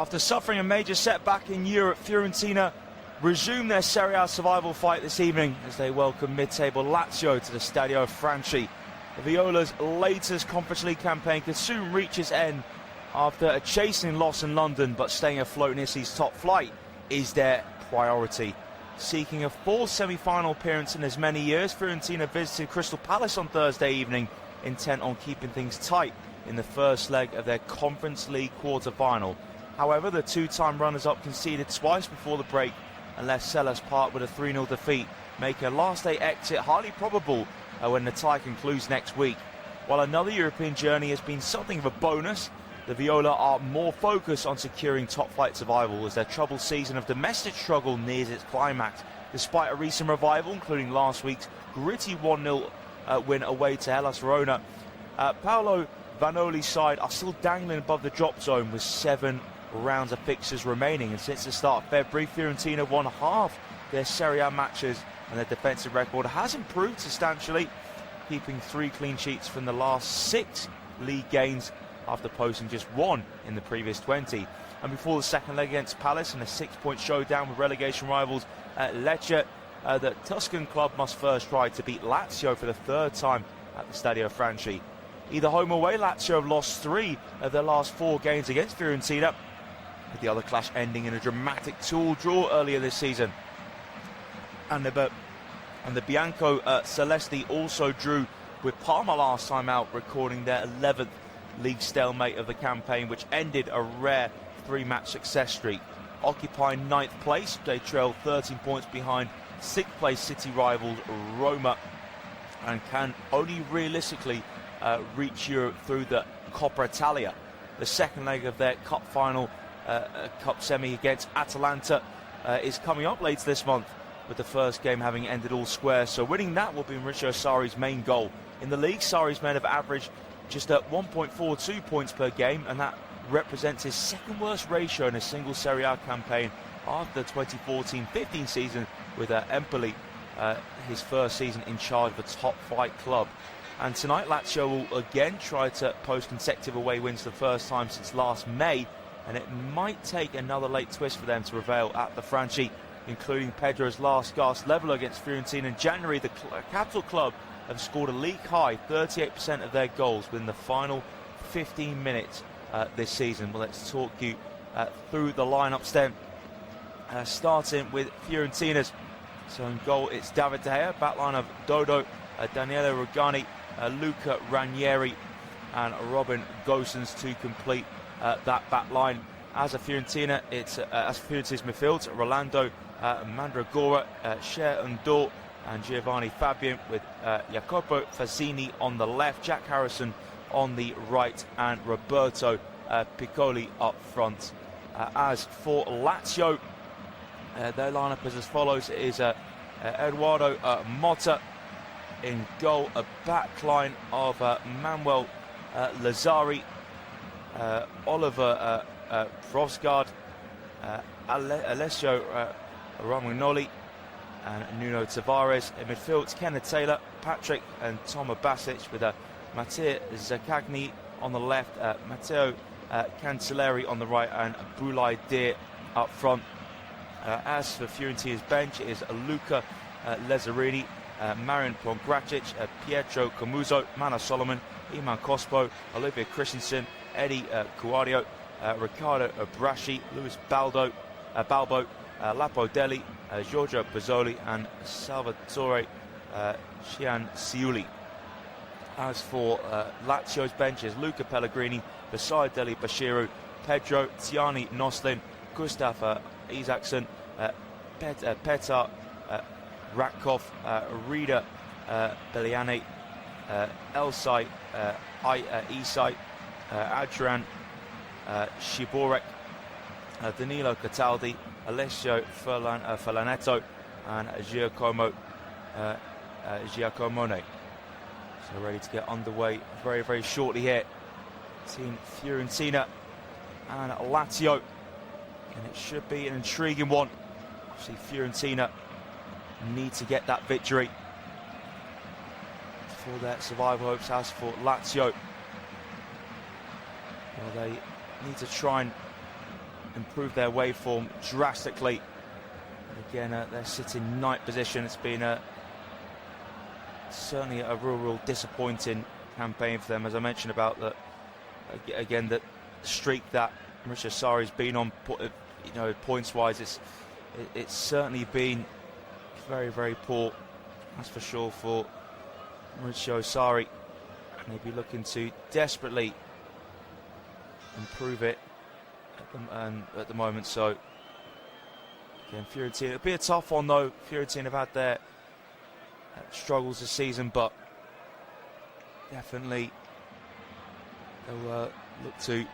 After suffering a major setback in Europe, Fiorentina resume their Serie A survival fight this evening as they welcome mid-table Lazio to the Stadio Franchi. The Viola's latest Conference League campaign could soon reach its end after a chastening loss in London, but staying afloat in Italy's top flight is their priority. Seeking a fourth semi-final appearance in as many years, Fiorentina visited Crystal Palace on Thursday evening, intent on keeping things tight in the first leg of their Conference League quarter-final. However, the two-time runners-up conceded twice before the break and left Sellers Park with a 3-0 defeat, making a last-day exit highly probable when the tie concludes next week. While another European journey has been something of a bonus, the Viola are more focused on securing top-flight survival as their troubled season of domestic struggle nears its climax. Despite a recent revival, including last week's gritty 1-0 win away to Hellas Verona, Paolo Vanoli's side are still dangling above the drop zone with 7 rounds of fixtures remaining, and since the start of February, Fiorentina won half their Serie A matches and their defensive record has improved substantially, keeping 3 clean sheets from the last 6 league games after posting just 1 in the previous 20. And before the second leg against Palace in a 6-point showdown with relegation rivals Lecce, the Tuscan club must first try to beat Lazio for the 3rd time at the Stadio Franchi. Either home or away, Lazio have lost 3 of their last 4 games against Fiorentina, with the other clash ending in a dramatic 2-2 draw earlier this season. And the Bianco Celesti also drew with Parma last time out, recording their 11th league stalemate of the campaign, which ended a rare 3-match success streak. Occupying 9th place, they trail 13 points behind 6th place City rivals Roma, and can only realistically reach Europe through the Coppa Italia. The second leg of their cup final, cup semi against Atalanta, is coming up later this month, with the first game having ended all square, so winning that will be Mauricio Sarri's main goal. In the league, Sarri's men have averaged just at 1.42 points per game, and that represents his second worst ratio in a single Serie A campaign after the 2014-15 season with Empoli, his first season in charge of a top-flight club. And tonight, Lazio will again try to post consecutive away wins for the first time since last May, and it might take another late twist for them to prevail at the Franchi, including Pedro's last gasp leveller against Fiorentina in January. The capital club have scored a league-high 38% of their goals within the final 15 minutes this season. Well, let's talk you through the lineups then, starting with Fiorentina's. So in goal, it's David De Gea, backline of Dodo, Daniele Rugani, Luca Ranieri and Robin Gosens to complete that back line. As a Fiorentina, it's as Fiorentina's midfield, Rolando Mandragora, Cher Undor and Giovanni Fabian, with Jacopo Fazzini on the left, Jack Harrison on the right and Roberto Piccoli up front. As for Lazio, their lineup is as follows. It is Eduardo Motta in goal, a back line of Manuel Lazzari, Oliver Frosgaard, Alessio Romagnoli and Nuno Tavares. In midfield, it's Kenneth Taylor, Patrick and Toma Basic, with Matteo Zaccagni on the left, Matteo Cancelleri on the right and Boulay Deer up front. As for Fiorentina's bench, it is Luca Lazzarini, Marian Pongracic, Pietro Comuzzo, Mana Solomon, Iman Cospo, Olivia Christensen, Eddie Cuadio, Riccardo Braschi, Luis Balbo, Lapo Deli, Giorgio Bozzoli and Salvatore Cianciulli. As for Lazio's bench is Luca Pellegrini, beside Deli Bashiru, Pedro, Tiani Noslin, Gustav Isaacson, Petar Ratkov, Rida Beliani, Elsai Isai, Adrian Shiborek, Danilo Cataldi, Alessio Falanetto and Giacomone. So ready to get underway very, very shortly here. Team Fiorentina and Lazio, and it should be an intriguing one. Obviously, Fiorentina need to get that victory for their survival hopes. As for Lazio, well, they need to try and improved their waveform drastically. And again, they're sitting ninth position. It's been certainly a real disappointing campaign for them. As I mentioned about the streak that Maurizio Sarri's been on, points-wise, it's certainly been very poor. That's for sure for Maurizio Sarri, and they'll be looking to desperately improve it at the moment. So again, Fiorentina, it'll be a tough one though. Fiorentina have had their struggles this season, but definitely they'll look to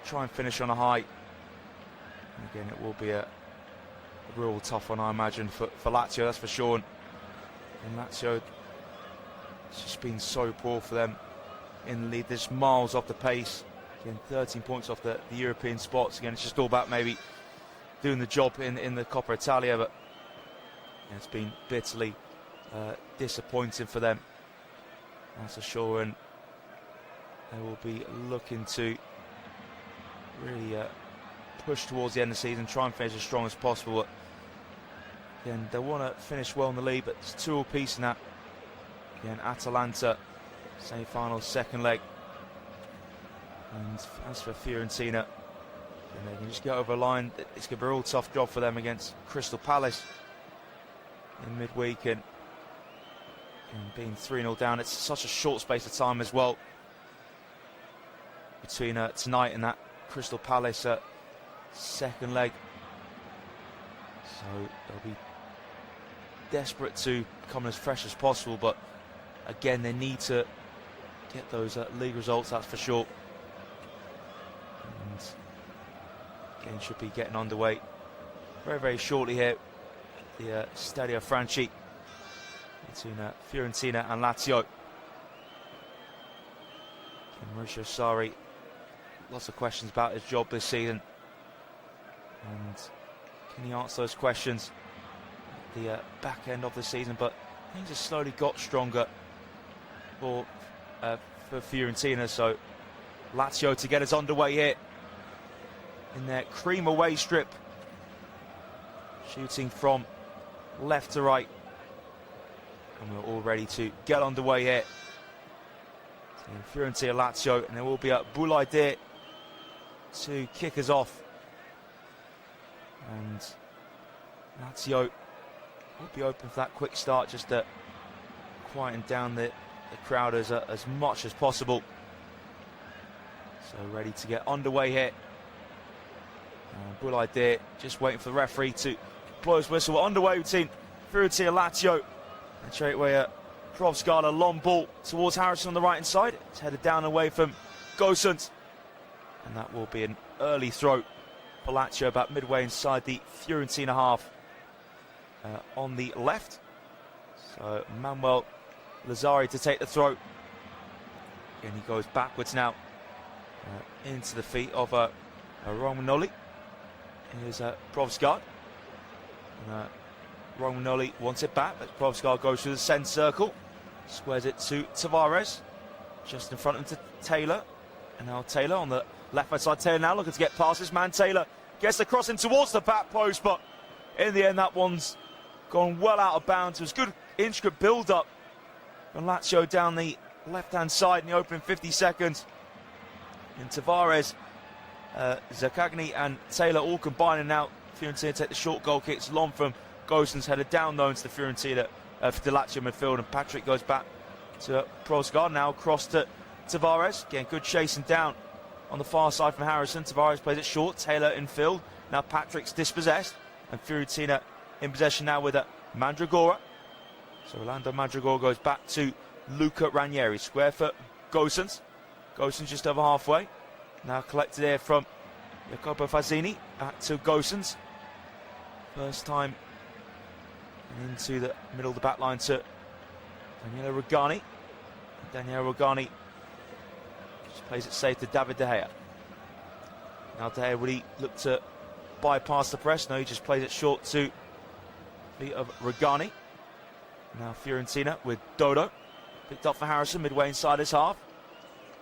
try and finish on a high. And again, it will be a real tough one, I imagine, for Lazio, that's for sure. And Lazio, it's just been so poor for them in the lead. They're just miles off the pace. Again, 13 points off the European spots. Again, it's just all about maybe doing the job in the Coppa Italia, but it's been bitterly disappointing for them, that's for sure. And they will be looking to really push towards the end of the season, try and finish as strong as possible. But again, they want to finish well in the league, but it's 2 apiece in that. Again, Atalanta, semi-final, second leg. And as for Fiorentina, they can just get over the line. It's going to be a real tough job for them against Crystal Palace in midweek, and being 3-0 down. It's such a short space of time as well between tonight and that Crystal Palace second leg. So they'll be desperate to come as fresh as possible, but again, they need to get those league results, that's for sure. And game should be getting underway very shortly here at the Stadio Franchi between Fiorentina and Lazio. And Maurizio Sarri, lots of questions about his job this season, and can he answer those questions at the back end of the season? But things have slowly got stronger for Fiorentina, so Lazio to get us underway here in their cream away strip, shooting from left to right, and we're all ready to get underway here. So Fiorentina Lazio, and there will be a Boulaïdi to kick us off, and Lazio will be open for that quick start, just to quieten down the crowd as much as possible. So ready to get underway here. Boulaïdi just waiting for the referee to blow his whistle. We're underway between Fiorentina Lazio, and straight away Provsgaard, a long ball towards Harrison on the right hand side. It's headed down away from Gosens, and that will be an early throw for Lazio about midway inside the Fiorentina half on the left. So Manuel Lazzari to take the throw, and he goes backwards now into the feet of Romagnoli. Here's Provsgaard. Romagnoli wants it back, but Provsgaard goes through the centre circle, squares it to Tavares, just in front of him to Taylor. And now Taylor on the left-hand side. Taylor now looking to get past this man. Taylor gets the crossing towards the back post, but in the end that one's gone well out of bounds. It was good intricate build-up from Lazio down the left-hand side in the opening 50 seconds. And Tavares, Zaccagni and Taylor all combining now. Fiorentina take the short goal kicks. Long from Gosens, headed down though into the Fiorentina for the Lazio midfield, and Patrick goes back to Provsgaard, now across to Tavares. Again, good chasing down on the far side from Harrison. Tavares plays it short, Taylor in field. Now Patrick's dispossessed, and Fiorentina in possession now with Mandragora. So Orlando Mandragora goes back to Luca Ranieri. Square for Gosens. Gosens just over halfway. Now collected here from Jacopo Fazzini. Back to Gosens. First time into the middle of the back line to Daniele Rugani. Daniele Rugani just plays it safe to David De Gea. Now De Gea, would he look to bypass the press? No, he just plays it short to feet of Rugani. Now Fiorentina with Dodo. Picked up for Harrison midway inside his half.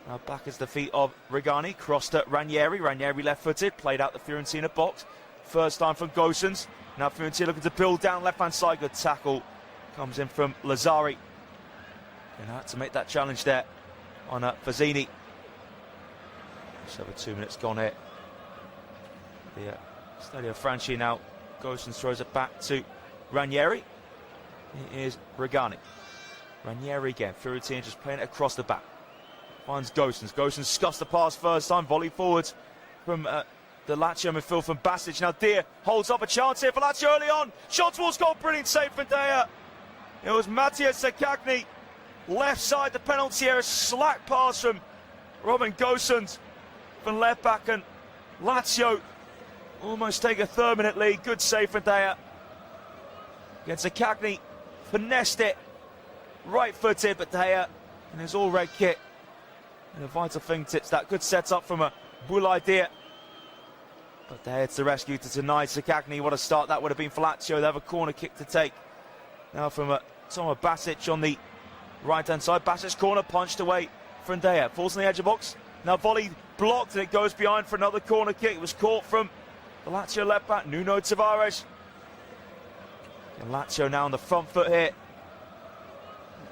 Now back is the feet of Regani, crossed at Ranieri. Ranieri left-footed, played out the Fiorentina box. First time from Gosens. Now Fiorentina looking to build down left-hand side. Good tackle comes in from Lazzari. And had to make that challenge there on Fazzini. Just over 2 minutes gone here. The Stadio Franchi now. Gosens throws it back to Ranieri. It is Regani. Ranieri again. Fiorentina just playing it across the back. Finds Gosens. Gosens scuffs the pass first time. Volley forwards from the Lazio midfield from Basic. Now Deer holds up a chance here for Lazio early on. Shot towards goal. Brilliant save from Dea. It was Matthias Sakagni. Left side the penalty area. Slack pass from Robin Gosens from left back. And Lazio almost take a 3rd-minute lead. Good save from Dea. Against Sakagni. Finessed it. Right-footed, but Dea in his all-red kit. And a vital fingertips, that good set-up from a Boulaye. But Dea to the rescue to deny Sakagni. What a start that would have been for Lazio. They have a corner kick to take. Now from Tomo Basic on the right-hand side. Basic's corner punched away from Dea. Falls on the edge of the box. Now volley blocked and it goes behind for another corner kick. It was caught from the Lazio left back, Nuno Tavares. And Lazio now on the front foot here.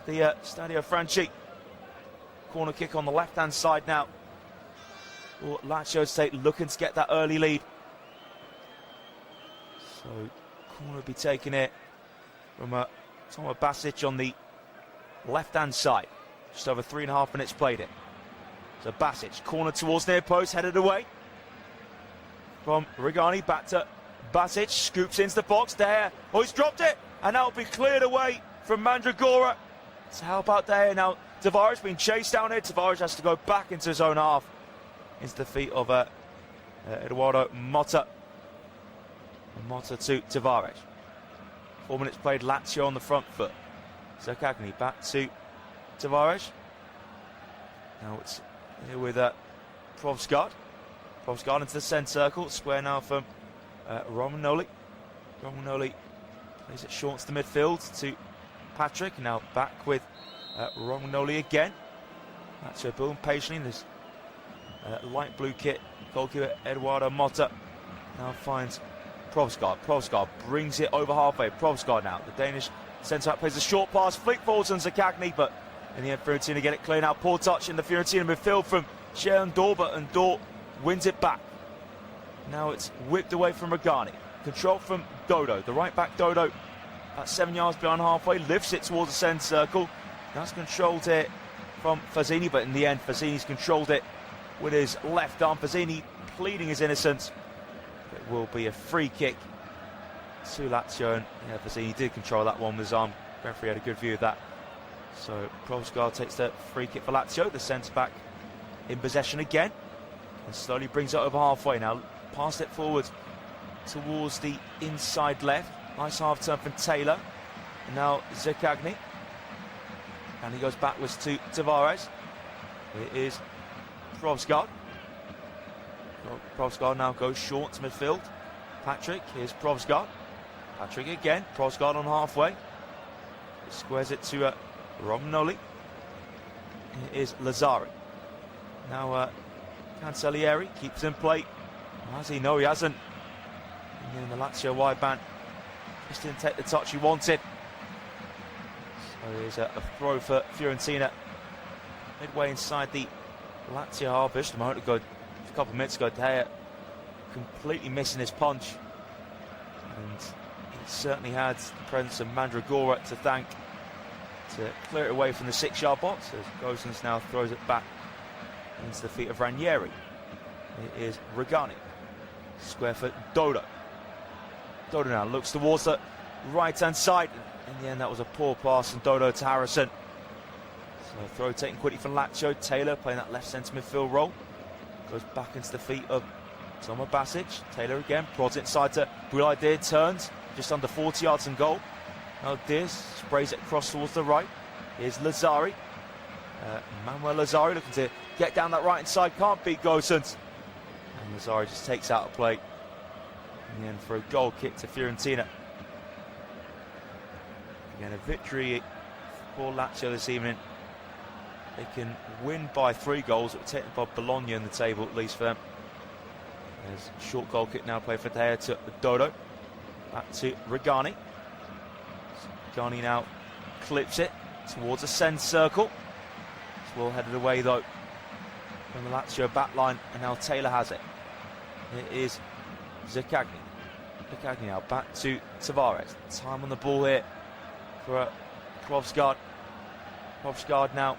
The Stadio Franchi. Corner kick on the left-hand side now. Well, Lazio State looking to get that early lead. So, corner will be taken here from Tomo Basic on the left-hand side. Just over 3.5 minutes played it. So Basic, corner towards near post, headed away. From Regani, back to Basic, scoops into the box. There, oh, he's dropped it, and that will be cleared away from Mandragora. To help out there now. Tavares being chased down here. Tavares has to go back into his own half. Into the feet of Eduardo Motta. Motta to Tavares. 4 minutes played, Lazio on the front foot. Sakagni back to Tavares. Now it's here with Provsgaard. Provsgaard into the centre circle. Square now from Romagnoli. Romagnoli plays it short to the midfield to Patrick. Now back with Romagnoli again. Lazio building patiently in this light blue kit. Goalkeeper Eduardo Motta now finds Provsgaard. Provsgaard brings it over halfway. Provsgaard now. The Danish centre-back plays a short pass. Flick forwards on Sakagni, but in the end Fiorentina get it clear now. Poor touch in the Fiorentina midfield from Sharon Dor, but Dor wins it back. Now it's whipped away from Regani. Control from Dodo. The right back Dodo at 7 yards behind halfway. Lifts it towards the centre circle. That's controlled here from Fazzini, but in the end Fazzini's controlled it with his left arm. Fazzini pleading his innocence. It will be a free kick to Lazio, and yeah, Fazzini did control that one with his arm. Referee had a good view of that. So Provsgaard takes the free kick for Lazio. The centre-back in possession again. And slowly brings it over halfway now. Passed it forward towards the inside left. Nice half turn from Taylor. And now Sakagni. And he goes backwards to Tavares. It is Provsgaard. Provsgaard now goes short to midfield. Patrick, here's Provsgaard. Patrick again. Provsgaard on halfway. He squares it to Romagnoli. It is Lazzari. Now Cancellieri keeps in play. Has he? No, he hasn't. And then the Lazio wide man just didn't take the touch he wanted. So here's a throw for Fiorentina. Midway inside the Lazio half. Just a moment ago, a couple of minutes ago, Dea completely missing his punch. And he certainly had the presence of Mandragora to thank to clear it away from the 6-yard box, as Gosens now throws it back into the feet of Ranieri. It is Regani. Square foot Dodo. Dodo now looks towards the right-hand side. In the end, that was a poor pass from Dodo to Harrison. So throw taken quickly from Lazio. Taylor playing that left centre midfield role. Goes back into the feet of Tomo Basic. Taylor again, prods it inside to Boulaye. Turns just under 40 yards and goal. Now Diaz sprays it across towards the right. Here's Lazzari. Manuel Lazzari looking to get down that right-hand side. Can't beat Gosens. And Lazzari just takes out a play in the end for a goal kick to Fiorentina. Again, a victory for Lazio this evening. they can win by 3 goals. It will take them above Bologna in the table, at least for them. There's a short goal kick now played for De Gea to Dodo. Back to Regani. Regani now clips it towards the centre circle. It's well headed away though from the Lazio back line, and now Taylor has it. It is Zaccagni. Zaccagni now back to Tavares. Time on the ball here for Kvosgård. Kvosgård now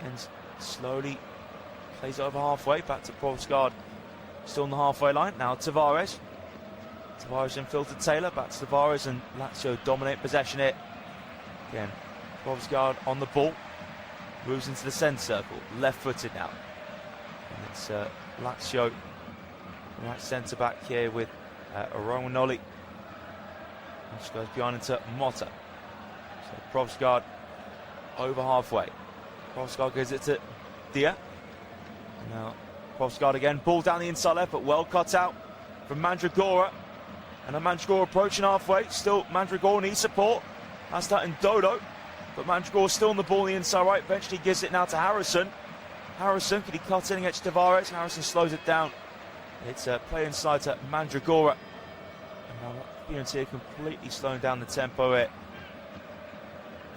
and slowly plays over halfway. Back to Kvosgård. Still on the halfway line. Now Tavares. Tavares in field to Taylor. Back to Tavares, and Lazio dominate possession here. Again, Kvosgård on the ball. Moves into the centre circle. Left-footed now. And it's Lazio right centre back here with Romagnoli. Which goes behind into Motta. So Kvosgård over halfway. Kvosgård gives it to Dia. Now Kvosgård again, ball down the inside left, but well cut out from Mandragora. And a Mandragora approaching halfway. Still Mandragora needs support. That's that in Dodo. But Mandragora still on the ball on the inside right. Eventually gives it now to Harrison. Harrison, can he cut in against Tavares? Harrison slows it down. It's play inside to Mandragora. And now Fiorentina completely slowing down the tempo here.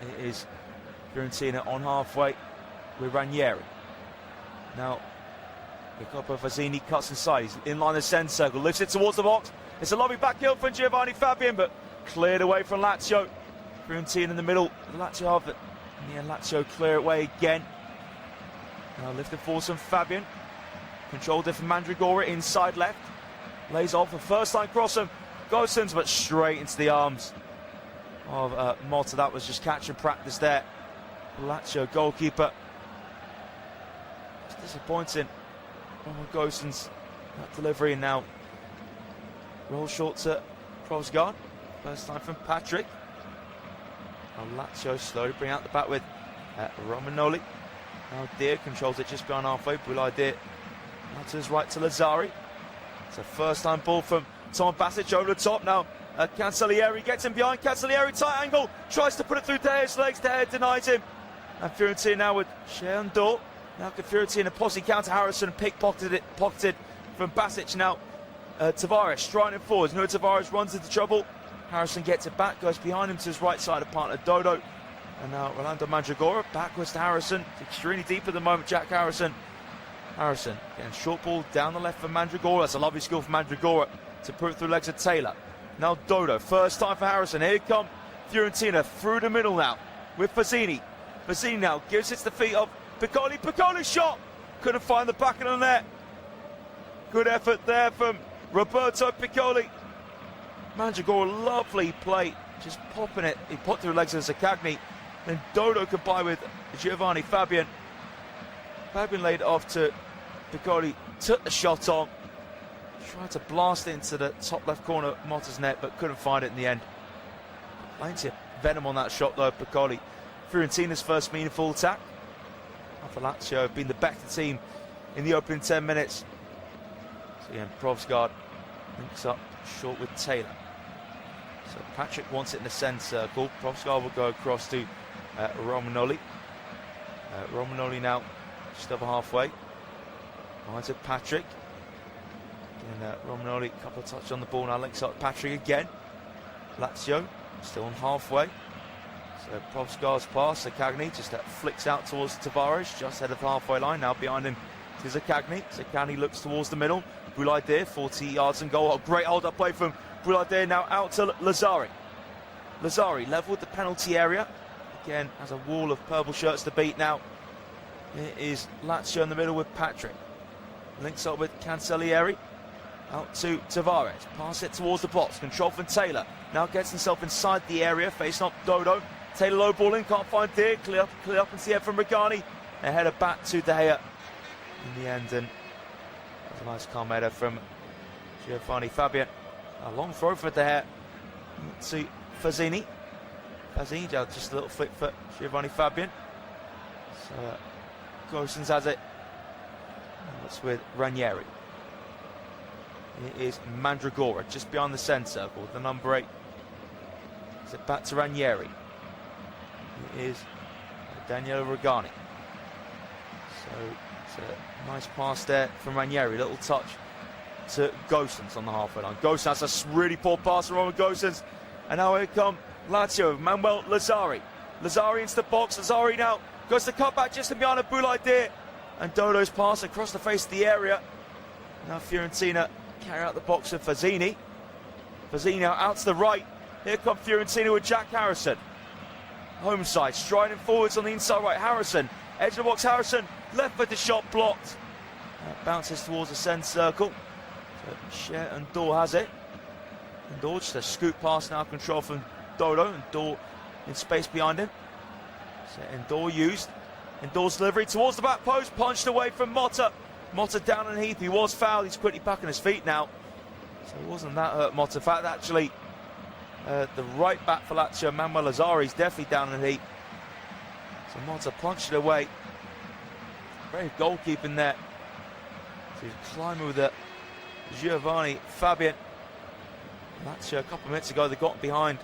It is Fiorentina on halfway with Ranieri. Now Jacopo Fazzini cuts inside. He's in line the centre circle, lifts it towards the box. It's a lovely back heel from Giovanni Fabian, but cleared away from Lazio. Fiorentina in the middle, Lazio half it. And Lazio clear it away again. Now lifted forward from Fabian. Controlled it from Mandragora, inside left. Lays off a first line cross from Gosens, but straight into the arms of Motta. That was just catch and practice there. Lazio goalkeeper. It's disappointing. Gosens, that delivery, and now roll short to Kvosgård. First time from Patrick. Now Lazio slowly bring out the back with Romagnoli. Now Dia controls it just behind halfway. Boulay Dia now to his right to Lazzari. It's a first time ball from Tom Basic over the top. Now Cancellieri gets him behind. Cancellieri tight angle, tries to put it through De Gea's legs. De Gea denies him. And Fiorentina now with Sheandor. Now can Fiorentina posse counter Harrison, pocketed from Basic. Now Tavares striding forwards. No, Tavares runs into trouble. Harrison gets it back, goes behind him to his right side of partner Dodo. And now Rolando Mandragora backwards to Harrison. It's extremely deep at the moment, Jack Harrison. Harrison getting short ball down the left for Mandragora. That's a lovely skill for Mandragora to put it through legs of Taylor. Now Dodo, first time for Harrison. Here come Fiorentina through the middle now with Fazzini. Fazzini now gives it to the feet of Piccoli. Piccoli's shot couldn't find the back of the net. Good effort there from Roberto Piccoli. Mandragora, lovely play, just popping it. He popped through the legs of Zaccagni. Then Dodo combined with Giovanni Fabian. Fabian laid it off to Piccoli, took the shot on, tried to blast it into the top left corner of Motta's net, but couldn't find it in the end. Plenty of venom on that shot though, Piccoli. Fiorentina's first meaningful attack. After Lazio have been the better team in the opening 10 minutes. So again, Kvosgård links up short with Taylor. So Patrick wants it in the centre circle. Kvosgård will go across to Romagnoli. Romagnoli now just over halfway. Finds it Patrick. And Romagnoli, a couple of touches on the ball now, links up Patrick again. Lazio still on halfway. So Kvosgård's pass, Zaccagni just flicks out towards Tavares, just ahead of the halfway line. Now behind him to Zaccagni. Zaccagni looks towards the middle. Boulay Dia, 40 yards and goal. A great hold-up play from Boulay Dia, now out to Lazzari. Lazzari level with the penalty area. Again, has a wall of purple shirts to beat now. It is Lazio in the middle with Patrick. Links up with Cancellieri. Out to Tavares. Pass it towards the box. Control from Taylor. Now gets himself inside the area. Facing up Dodo. Taylor low balling. Can't find Dia. Clear up into the head from Regani. A header back to De Gea in the end. And a nice calm header from Giovanni Fabian. A long throw for De Gea to Fazzini. Fazzini just a little flick for Giovanni Fabian. So Gosens has it. That's with Ranieri. It is Mandragora just behind the centre circle, the number 8. Is it back to Ranieri? It is Daniele Regani. So it's a nice pass there from Ranieri. Little touch to Gosens on the halfway line. Gosens has a really poor pass from Roman Gosens. And now here come Lazio, Manuel Lazzari. Lazzari into the box. Lazzari now goes to cut back just behind a Boulaye. And Dodo's pass across the face of the area. Now Fiorentina carry out the box of Fazzini. Fazzini now out to the right. Here come Fiorentina with Jack Harrison. Home side, striding forwards on the inside right. Harrison, edge of the box, Harrison, left footed shot blocked. Bounces towards the centre circle. So Cher and Dor has it. And Dor just a scoop pass now, control from Dodo, and Dor in space behind him. So Endor used. Endor's delivery towards the back post, punched away from Motta. Motta down on Heath, he was fouled, he's quickly back on his feet now. So it wasn't that hurt Motta. In fact, actually, the right back for Lazio, Manuel Lazzari, is definitely down on Heath. So Motta punched it away. Very goalkeeping there. So he's climbing with it. Giovanni Fabian. Lazio a couple of minutes ago, they got behind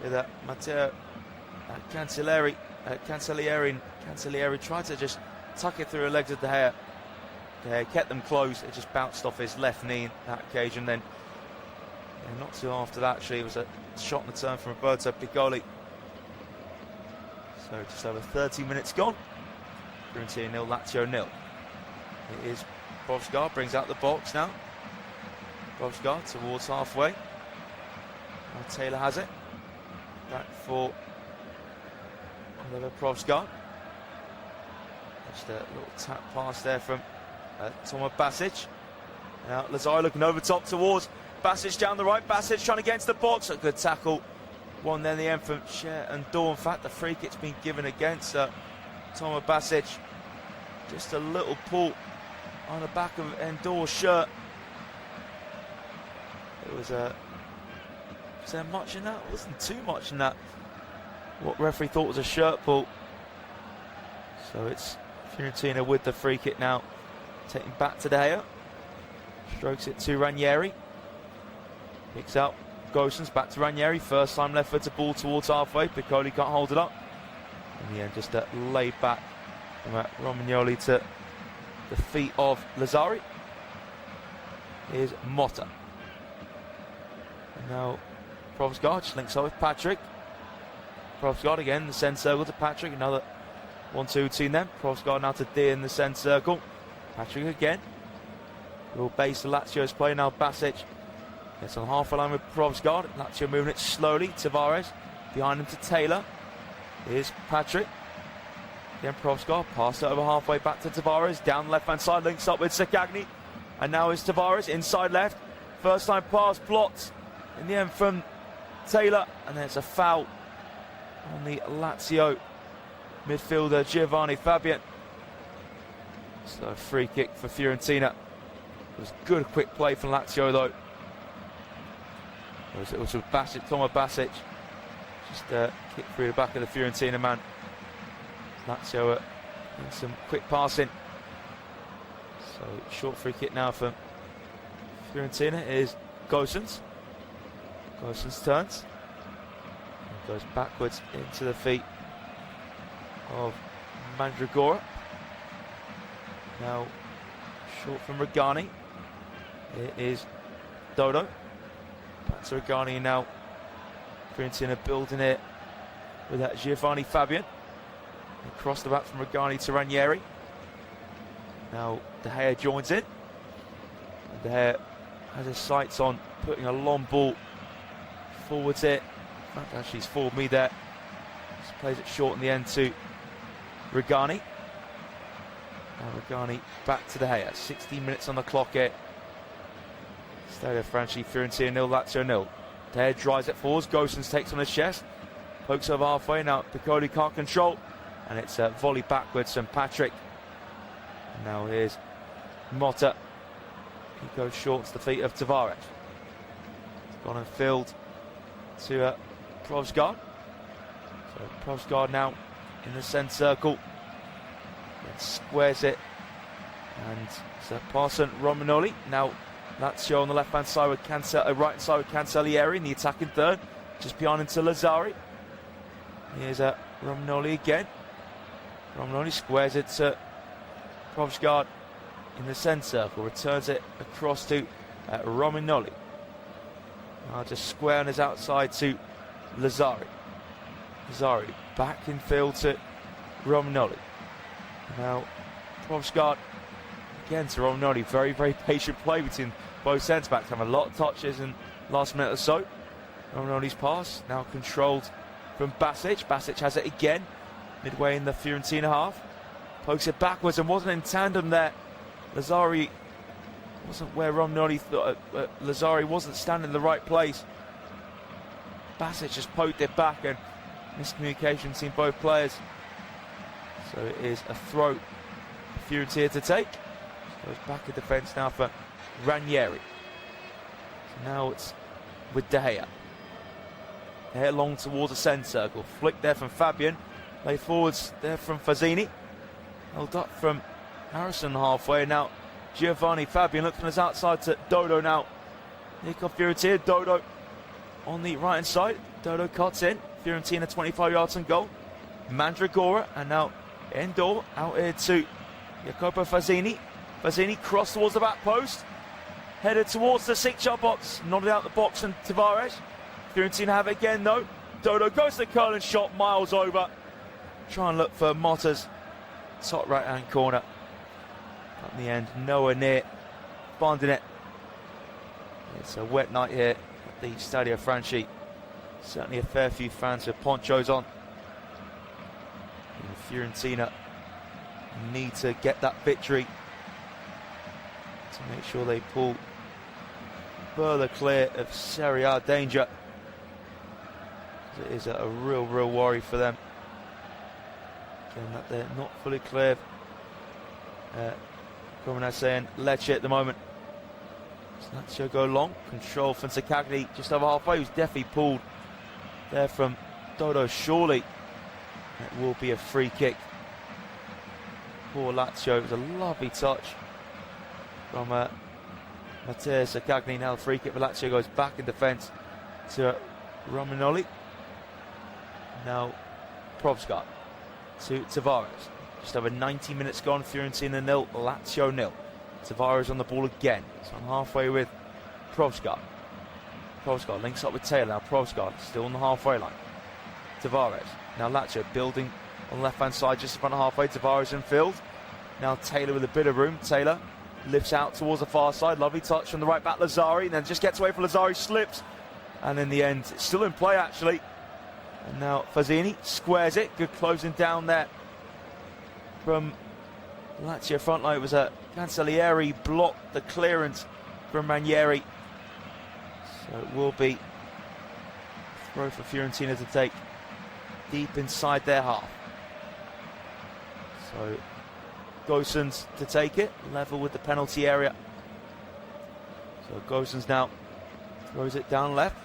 with Matteo Cancellieri. Cancellieri tried to just tuck it through the legs of De Gea. De Gea kept them closed. It just bounced off his left knee on that occasion. Then, not too after that, actually, it was a shot in the turn from Roberto Piccoli. So just over 30 minutes gone. Fiorentina 0, Lazio 0. It is Brovsgaard, brings out the box now. Brovsgaard towards halfway. Now Taylor has it. Back for Oliver Brovsgaard. Just a little tap pass there from Tomáš Basic. Now Lazzari looking over top towards Basic down the right. Basic trying to get into the box. A good tackle. One there in the end from Cher and Dor. In fact, the free kick's been given against Tomáš Basic. Just a little pull on the back of Endor's shirt. It was was there much in that? It wasn't too much in that. What referee thought was a shirt pull. So it's Fiorentina with the free kick now. Taking back to De Gea. Strokes it to Ranieri. Picks out Gosens, back to Ranieri. First time left footed ball towards halfway. Piccoli can't hold it up. In the end, just laid back from Romagnoli to the feet of Lazzari. Here's Motta. And now Brovsgaard just links up with Patrick. Brovsgaard again, the centre circle to Patrick. Another 1-2 between them. Brovsgaard now to Deer in the centre circle. Patrick again. Real base to Lazio's play now. Basic gets on halfway line with Brovsgaard. Lazio moving it slowly. Tavares behind him to Taylor. Here's Patrick. Again Brovsgaard. Pass it over halfway back to Tavares. Down the left hand side, links up with Sakagni. And now is Tavares inside left. First time pass blocked in the end from Taylor. And then it's a foul on the Lazio midfielder Giovanni Fabian. So free kick for Fiorentina. It was good quick play from Lazio though. It was with Basic, Tomáš Basic. Just kicked through the back of the Fiorentina man. Lazio in some quick passing. So short free kick now for Fiorentina is Gosens. Gosens turns. And goes backwards into the feet of Mandragora. Now short from Regani. It is Dodo. Back to Regani now. Fiorentina building it with that Giovanni Fabian. Across the back from Regani to Ranieri. Now De Gea joins in. And De Gea has his sights on putting a long ball forwards it. In fact, actually he's forward me there. Just plays it short in the end to Regani. Now Regani back to De Gea. 16 minutes on the clock here. Stadio Franchi, Fiorentina 0, Lazio 0. De Gea drives it forwards. Gosens takes on his chest. Pokes over halfway. Now Piccoli can't control. And it's a volley backwards from Patrick. And now here's Motta. He goes short to the feet of Tavares. It's gone and filled to Brovsgaard. So Brovsgaard now in the centre circle. Then squares it. And it's a pass on Romagnoli. Now Lazio on the left hand side with right hand side with Cancellieri in the attacking third. Just behind him to Lazzari. Here's Romagnoli again. Romagnoli squares it to Provsgaard in the centre circle, returns it across to Romagnoli. Now just square on his outside to Lazzari. Lazzari back in field to Romagnoli. Now Provsgaard again to Romagnoli. Very, very patient play between both centre-backs. Have a lot of touches in last minute or so. Romagnoli's pass now controlled from Basic. Basic has it again midway in the Fiorentina half. Pokes it backwards and wasn't in tandem there. Lazzari wasn't where Romagnoli thought. Lazzari wasn't standing in the right place. Basic just poked it back, and miscommunication between both players. So it is a throw for Fiorentina to take. Goes back in defence now for Ranieri. So now it's with De Gea. De Gea long towards the centre circle. Flick there from Fabian. Play forwards there from Fazzini. Held up from Harrison halfway. Now Giovanni Fabian looks from his outside to Dodo now. Here comes Fiorentina. Dodo on the right hand side. Dodo cuts in. Fiorentina 25 yards on goal. Mandragora and now Endor out here to Jacopo Fazzini. Fazzini crossed towards the back post. Headed towards the 6-yard box. Nodded out the box and Tavares. Fiorentina have it again though. Dodo goes to the curling shot, miles over. Try and look for Motta's top right hand corner. But in the end, nowhere near finding it. It's a wet night here at the Stadio Franchi. Certainly a fair few fans with ponchos on. And Fiorentina need to get that victory to make sure they pull further clear of Serie A danger. It is a real worry for them. Again, that they're not fully clear. Cremonese and Lecce at the moment. Lazio go long. Control from Sakagli just over halfway. He was definitely pulled there from Dodo. Surely it will be a free kick. Poor Lazio. It was a lovely touch from Matteo Sakagli. Now the free kick for Lazio goes back in defence to Romagnoli. Now Provsgaard to Tavares. Just over 90 minutes gone. Fiorentina 0, Lazio 0. Tavares on the ball again. So I'm halfway with Provsgaard. Provsgaard links up with Taylor. Now Provsgaard still on the halfway line. Tavares. Now Lazio building on the left hand side just in front of halfway. Tavares in field. Now Taylor with a bit of room. Taylor lifts out towards the far side. Lovely touch from the right back Lazzari. And then just gets away from Lazzari. Slips. And in the end, it's still in play actually. And now Fazzini squares it. Good closing down there from Lazio front line. It was a Cancellieri blocked the clearance from Ranieri. So it will be a throw for Fiorentina to take deep inside their half. So Gosens to take it, level with the penalty area. So Gosens now throws it down left.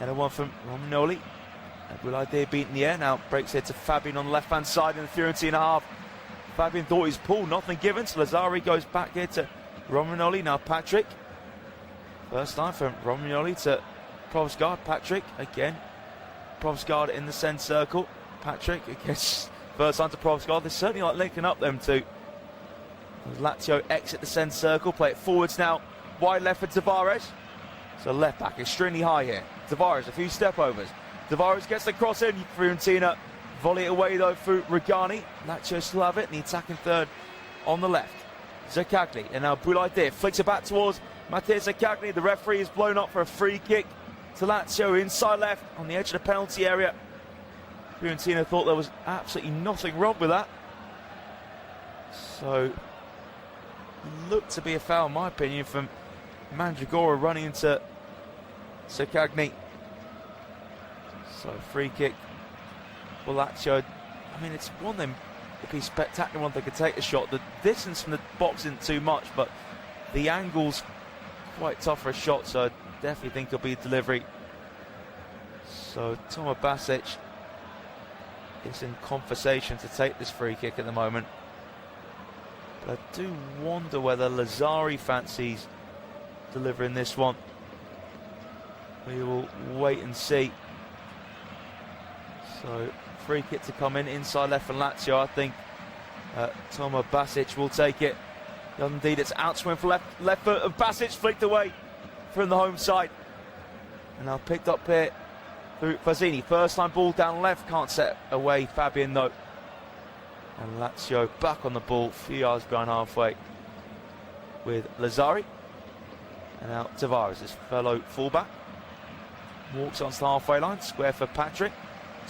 And a one from Romagnoli. Boulaide beat in the air, now breaks it to Fabian on the left hand side in the Fiorentina half. Fabian thought he's pulled, nothing given, so Lazzari goes back here to Romagnoli. Now Patrick, first time from Romagnoli to Provsgaard. Patrick again, Provsgaard in the centre circle. Patrick again, first time to Provsgaard. They certainly like linking up them two. Lazio exit the centre circle, play it forwards now, wide left for Tavares. So left back extremely high here. Tavares, a few step overs. Tavares gets the cross in. Fiorentina volley it away though through Regani. Lazio still have it in the attacking third on the left. Zakagli and now Boulaide flicks it back towards Matteo Zakagli. The referee is blown up for a free kick to Lazio inside left on the edge of the penalty area. Fiorentina thought there was absolutely nothing wrong with that. So looked to be a foul in my opinion from Mandragora running into Zakagli. So free kick for Lazio. I mean, it's one of them, it'd be spectacular one they could take a shot. The distance from the box isn't too much, but the angle's quite tough for a shot, so I definitely think it'll be a delivery. So Tomo Basic is in conversation to take this free kick at the moment. But I do wonder whether Lazzari fancies delivering this one. We will wait and see. So free kick to come in inside left for Lazio. I think Toma Basic will take it. Indeed, it's outswing for left foot of Basic, flicked away from the home side. And now picked up here through Fazzini. First time ball down left, can't set away Fabian though. And Lazio back on the ball, few yards behind halfway with Lazzari. And now Tavares, his fellow fullback, walks onto the halfway line, square for Patrick.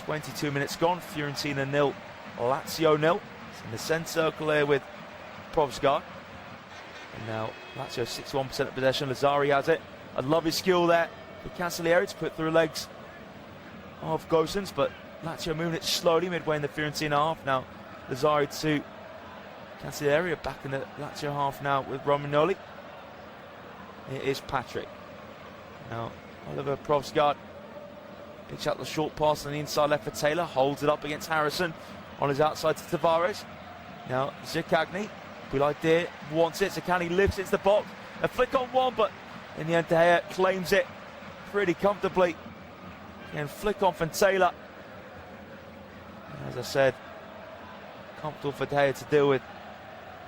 22 minutes gone, Fiorentina 0, Lazio 0. It's in the centre circle here with Provsgaard. And now Lazio 61% of possession, Lazzari has it. I love his skill there for Cancellieri to put through legs of Gosens, but Lazio moving it slowly midway in the Fiorentina half. Now Lazzari to Cancellieri, back in the Lazio half now with Romagnoli. It is Patrick. Now Oliver Provsgaard picks out the short pass on the inside left for Taylor, holds it up against Harrison on his outside to Tavares. Now Zaccagni, good idea, wants it. Zaccagni lifts into the box, a flick on one, but in the end De Gea claims it pretty comfortably. And flick on from Taylor. And as I said, comfortable for De Gea to deal with.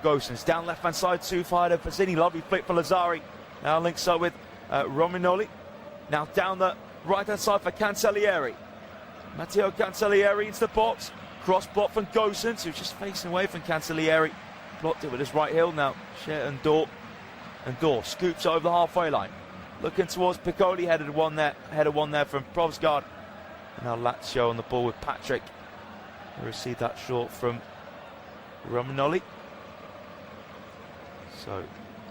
Gosens down left hand side, too far to Fazzini, lovely flick for Lazzari. Now links up with Romagnoli. Now down the right hand side for Cancellieri. Matteo Cancellieri into the box. Cross block from Gosens, who's just facing away from Cancellieri. Blocked it with his right heel. Now Scher and Dor scoops over the halfway line. Looking towards Piccoli, headed one there from Provsgaard. And now Lazio on the ball with Patrick. They received that short from Romagnoli. So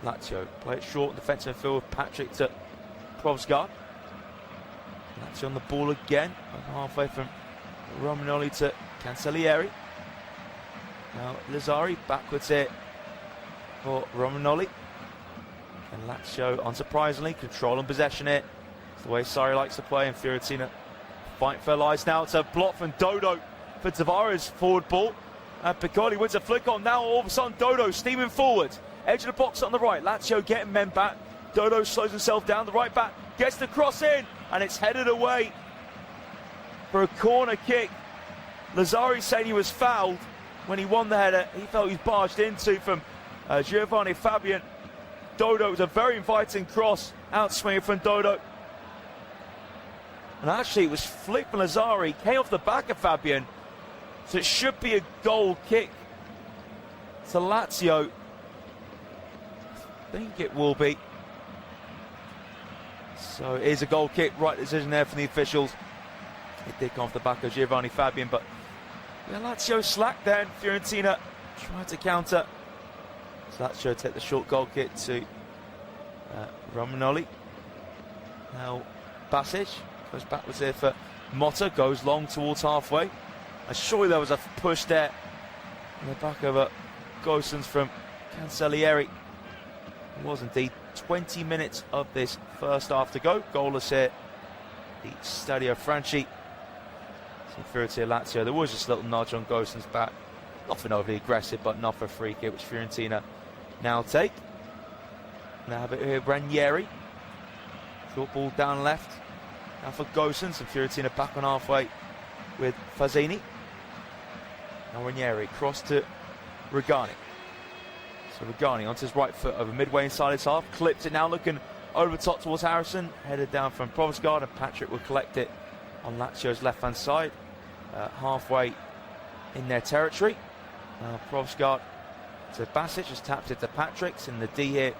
Lazio play it short in defensive midfield with Patrick to Provsgaard. Lazio on the ball again, halfway from Romagnoli to Cancellieri. Now Lazzari backwards here for Romagnoli. And Lazio, unsurprisingly, controlling possession here. It's the way Sarri likes to play, and Fiorentina fight for their lives now. It's a block from Dodo for Tavares, forward ball. And Piccoli wins a flick on. Now all of a sudden Dodo steaming forward. Edge of the box on the right. Lazio getting men back. Dodo slows himself down. The right back gets the cross in, and it's headed away for a corner kick. Lazzari saying he was fouled when he won the header. He felt he was barged into from Giovanni Fabian. Dodo was a very inviting cross, outswinging from Dodo. And actually it was flicked from Lazzari, came off the back of Fabian. So it should be a goal kick to Lazio. I think it will be. So it is a goal kick, right decision there from the officials. It did come off the back of Giovanni Fabian, but yeah, Lazio slack there, and Fiorentina tried to counter. So Lazio take the short goal kick to Romagnoli. Now Basic goes backwards here for Motta, goes long towards halfway. And surely there was a push there in the back of Gosens from Cancellieri. It was indeed. 20 minutes of this first half to go. Goalless here, the Stadio Franchi. Fiorentina Lazio. There was just a little nudge on Gosens' back. Nothing overly aggressive, but enough for a free kick, which Fiorentina now take. Now have it here, Ranieri. Short ball down left. Now for Gosens, and Fiorentina back on halfway with Fazzini. Now Ranieri, cross to Regani. So Regani onto his right foot over midway inside his half. Clips it now, looking over the top towards Harrison. Headed down from Provsgaard, and Patrick will collect it on Lazio's left-hand side. Halfway in their territory. Now Provsgaard to Basic, just tapped it to Patrick's in the D here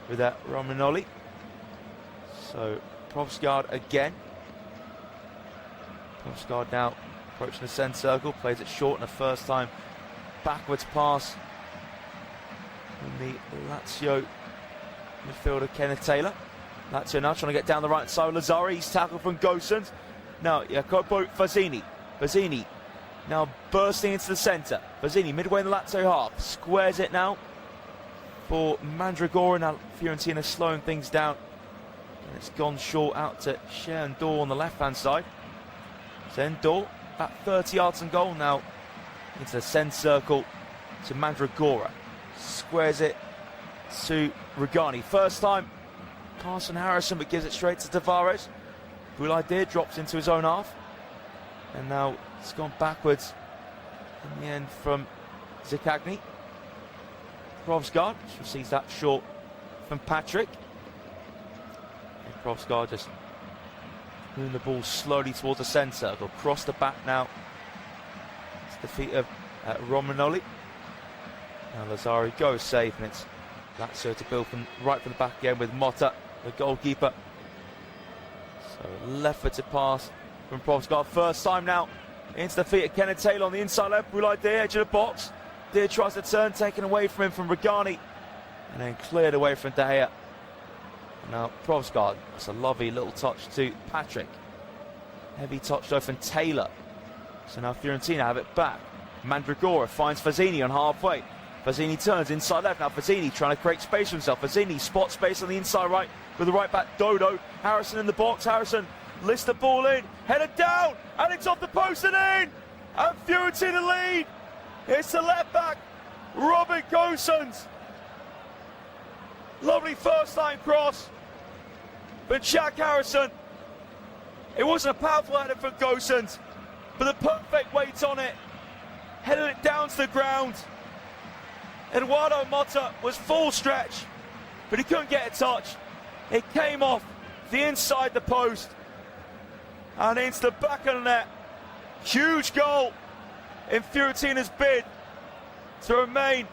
with Romagnoli. So Provsgaard again. Provsgaard now approaching the centre circle, plays it short in the first time. Backwards pass from the Lazio midfielder Kenneth Taylor. Lazio now trying to get down the right side with Lazzari. He's tackled from Gosens. Now Jacopo Fazzini. Fazzini now bursting into the centre. Fazzini midway in the Lazio half. Squares it now for Mandragora. Now Fiorentina slowing things down. And it's gone short out to Scher and Dor on the left-hand side. Then Dor, about 30 yards and goal now into the centre circle to Mandragora. Squares it to Regani. First time pass on Harrison, but gives it straight to Tavares. Good idea, drops into his own half. And now it's gone backwards in the end from Zakagni. Provsgaard receives that short from Patrick. And Provsgaard just moving the ball slowly towards the centre. Go across the back now. It's the feet of Romagnoli. Now Lazzari goes safe, and it's Lazio to build from right from the back again with Motta, the goalkeeper. So left-footed pass from Provsgaard. First time now into the feet of Kenneth Taylor on the inside left. Boulaye Dia, edge of the box. Dia tries to turn, taken away from him from Regani, and then cleared away from De Gea. Now Provsgaard, that's a lovely little touch to Patrick. Heavy touch though from Taylor. So now Fiorentina have it back. Mandragora finds Fazzini on halfway. Fazzini turns inside left. Now Fazzini trying to create space for himself. Fazzini spots space on the inside right with the right back Dodo. Harrison in the box. Harrison lifts the ball in, headed down, and it's off the post and in. And Fiorentina lead. It's the left back, Robin Gosens. Lovely first line cross from Jack Harrison. It wasn't a powerful header from Gosens, but the perfect weight on it. Headed it down to the ground. Eduardo Motta was full stretch, but he couldn't get a touch. It came off the inside the post and into the back of the net. Huge goal in Fiorentina's bid to remain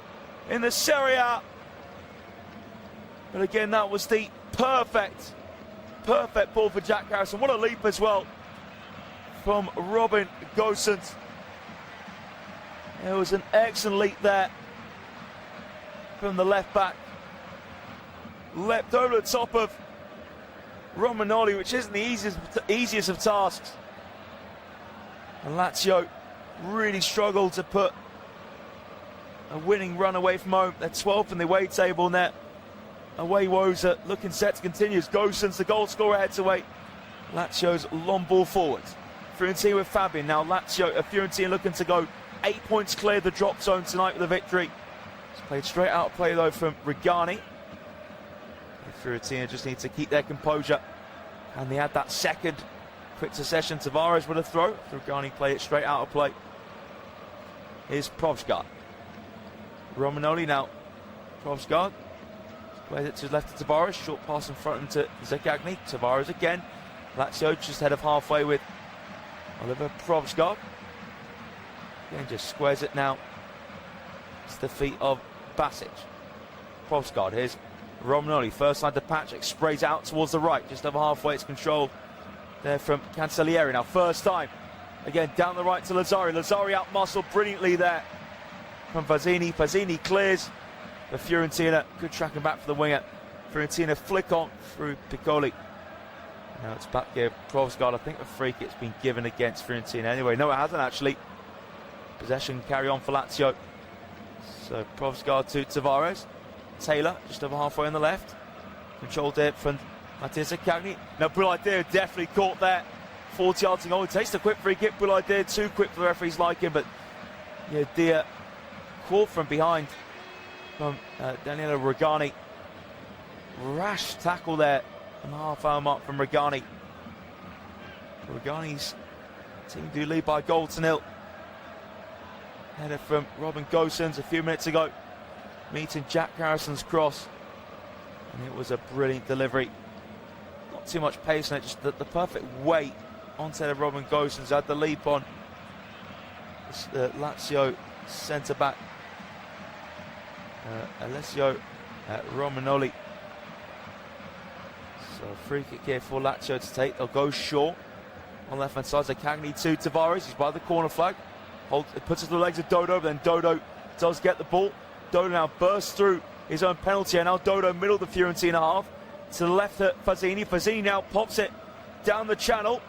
in the Serie A. But again, that was the perfect ball for Jack Harrison. What a leap as well from Robin Gosens. It was an excellent leap there from the left back. Leapt over the top of Romagnoli, which isn't the easiest of tasks. And Lazio really struggled to put a winning run away from home. They're 12th in the away table, and their away woes are looking set to continue as Gosens, the goal scorer, heads away. Lazio's long ball forwards. Fiorentina with Fabian. Now Fiorentina looking to go 8 points clear of the drop zone tonight with a victory. It's played straight out play though from Regani. Fiorentina just need to keep their composure, and they had that second quick succession. Tavares with a throw. Regani played it straight out of play. Here's Provsgaard. Romagnoli now. Provsgaard plays it to the left of Tavares. Short pass in front into Zakagni. Tavares again. Lazio just ahead of halfway with Oliver Provsgaard. Again, just squares it now. It's the feet of Basic. Provsgaard. Here's Romagnoli. First line to Patrick. Sprays out towards the right. Just over halfway. It's controlled there from Cancellieri. Now first time. Again, down the right to Lazzari. Lazzari out muscled brilliantly there from Fazzini. Fazzini clears for Fiorentina. Good tracking back for the winger. Fiorentina flick on through Piccoli. Now it's back here. Provsgaard. I think the free kick's been given against Fiorentina anyway. No, it hasn't actually. Possession carry on for Lazio. So Provsgaard to Tavares. Taylor just over halfway on the left. Controlled it from Matteo Zakagni. Now Boulaye Dia definitely caught there. 40 yards to goal. He takes the quick free kick. Boulaye Dia too quick for the referees like him, but yeah, Dia caught from behind from Daniele Regani. Rash tackle there on the half-hour mark from Regani. Regani's team do lead by a goal to nil. Header from Robin Gosens a few minutes ago, meeting Jack Harrison's cross, and it was a brilliant delivery. Not too much pace on it, just the perfect weight onto the Robin Gosens. Had the leap on the Lazio centre back Alessio Romagnoli. So a free kick here for Lazio to take. They'll go short on left hand side. Zakagni to Tavares. He's by the corner flag. It puts it through the legs of Dodo, but then Dodo does get the ball. Dodo now bursts through his own penalty, and now Dodo middle of the Fiorentina half to the left at Fazzini. Fazzini now pops it down the channel,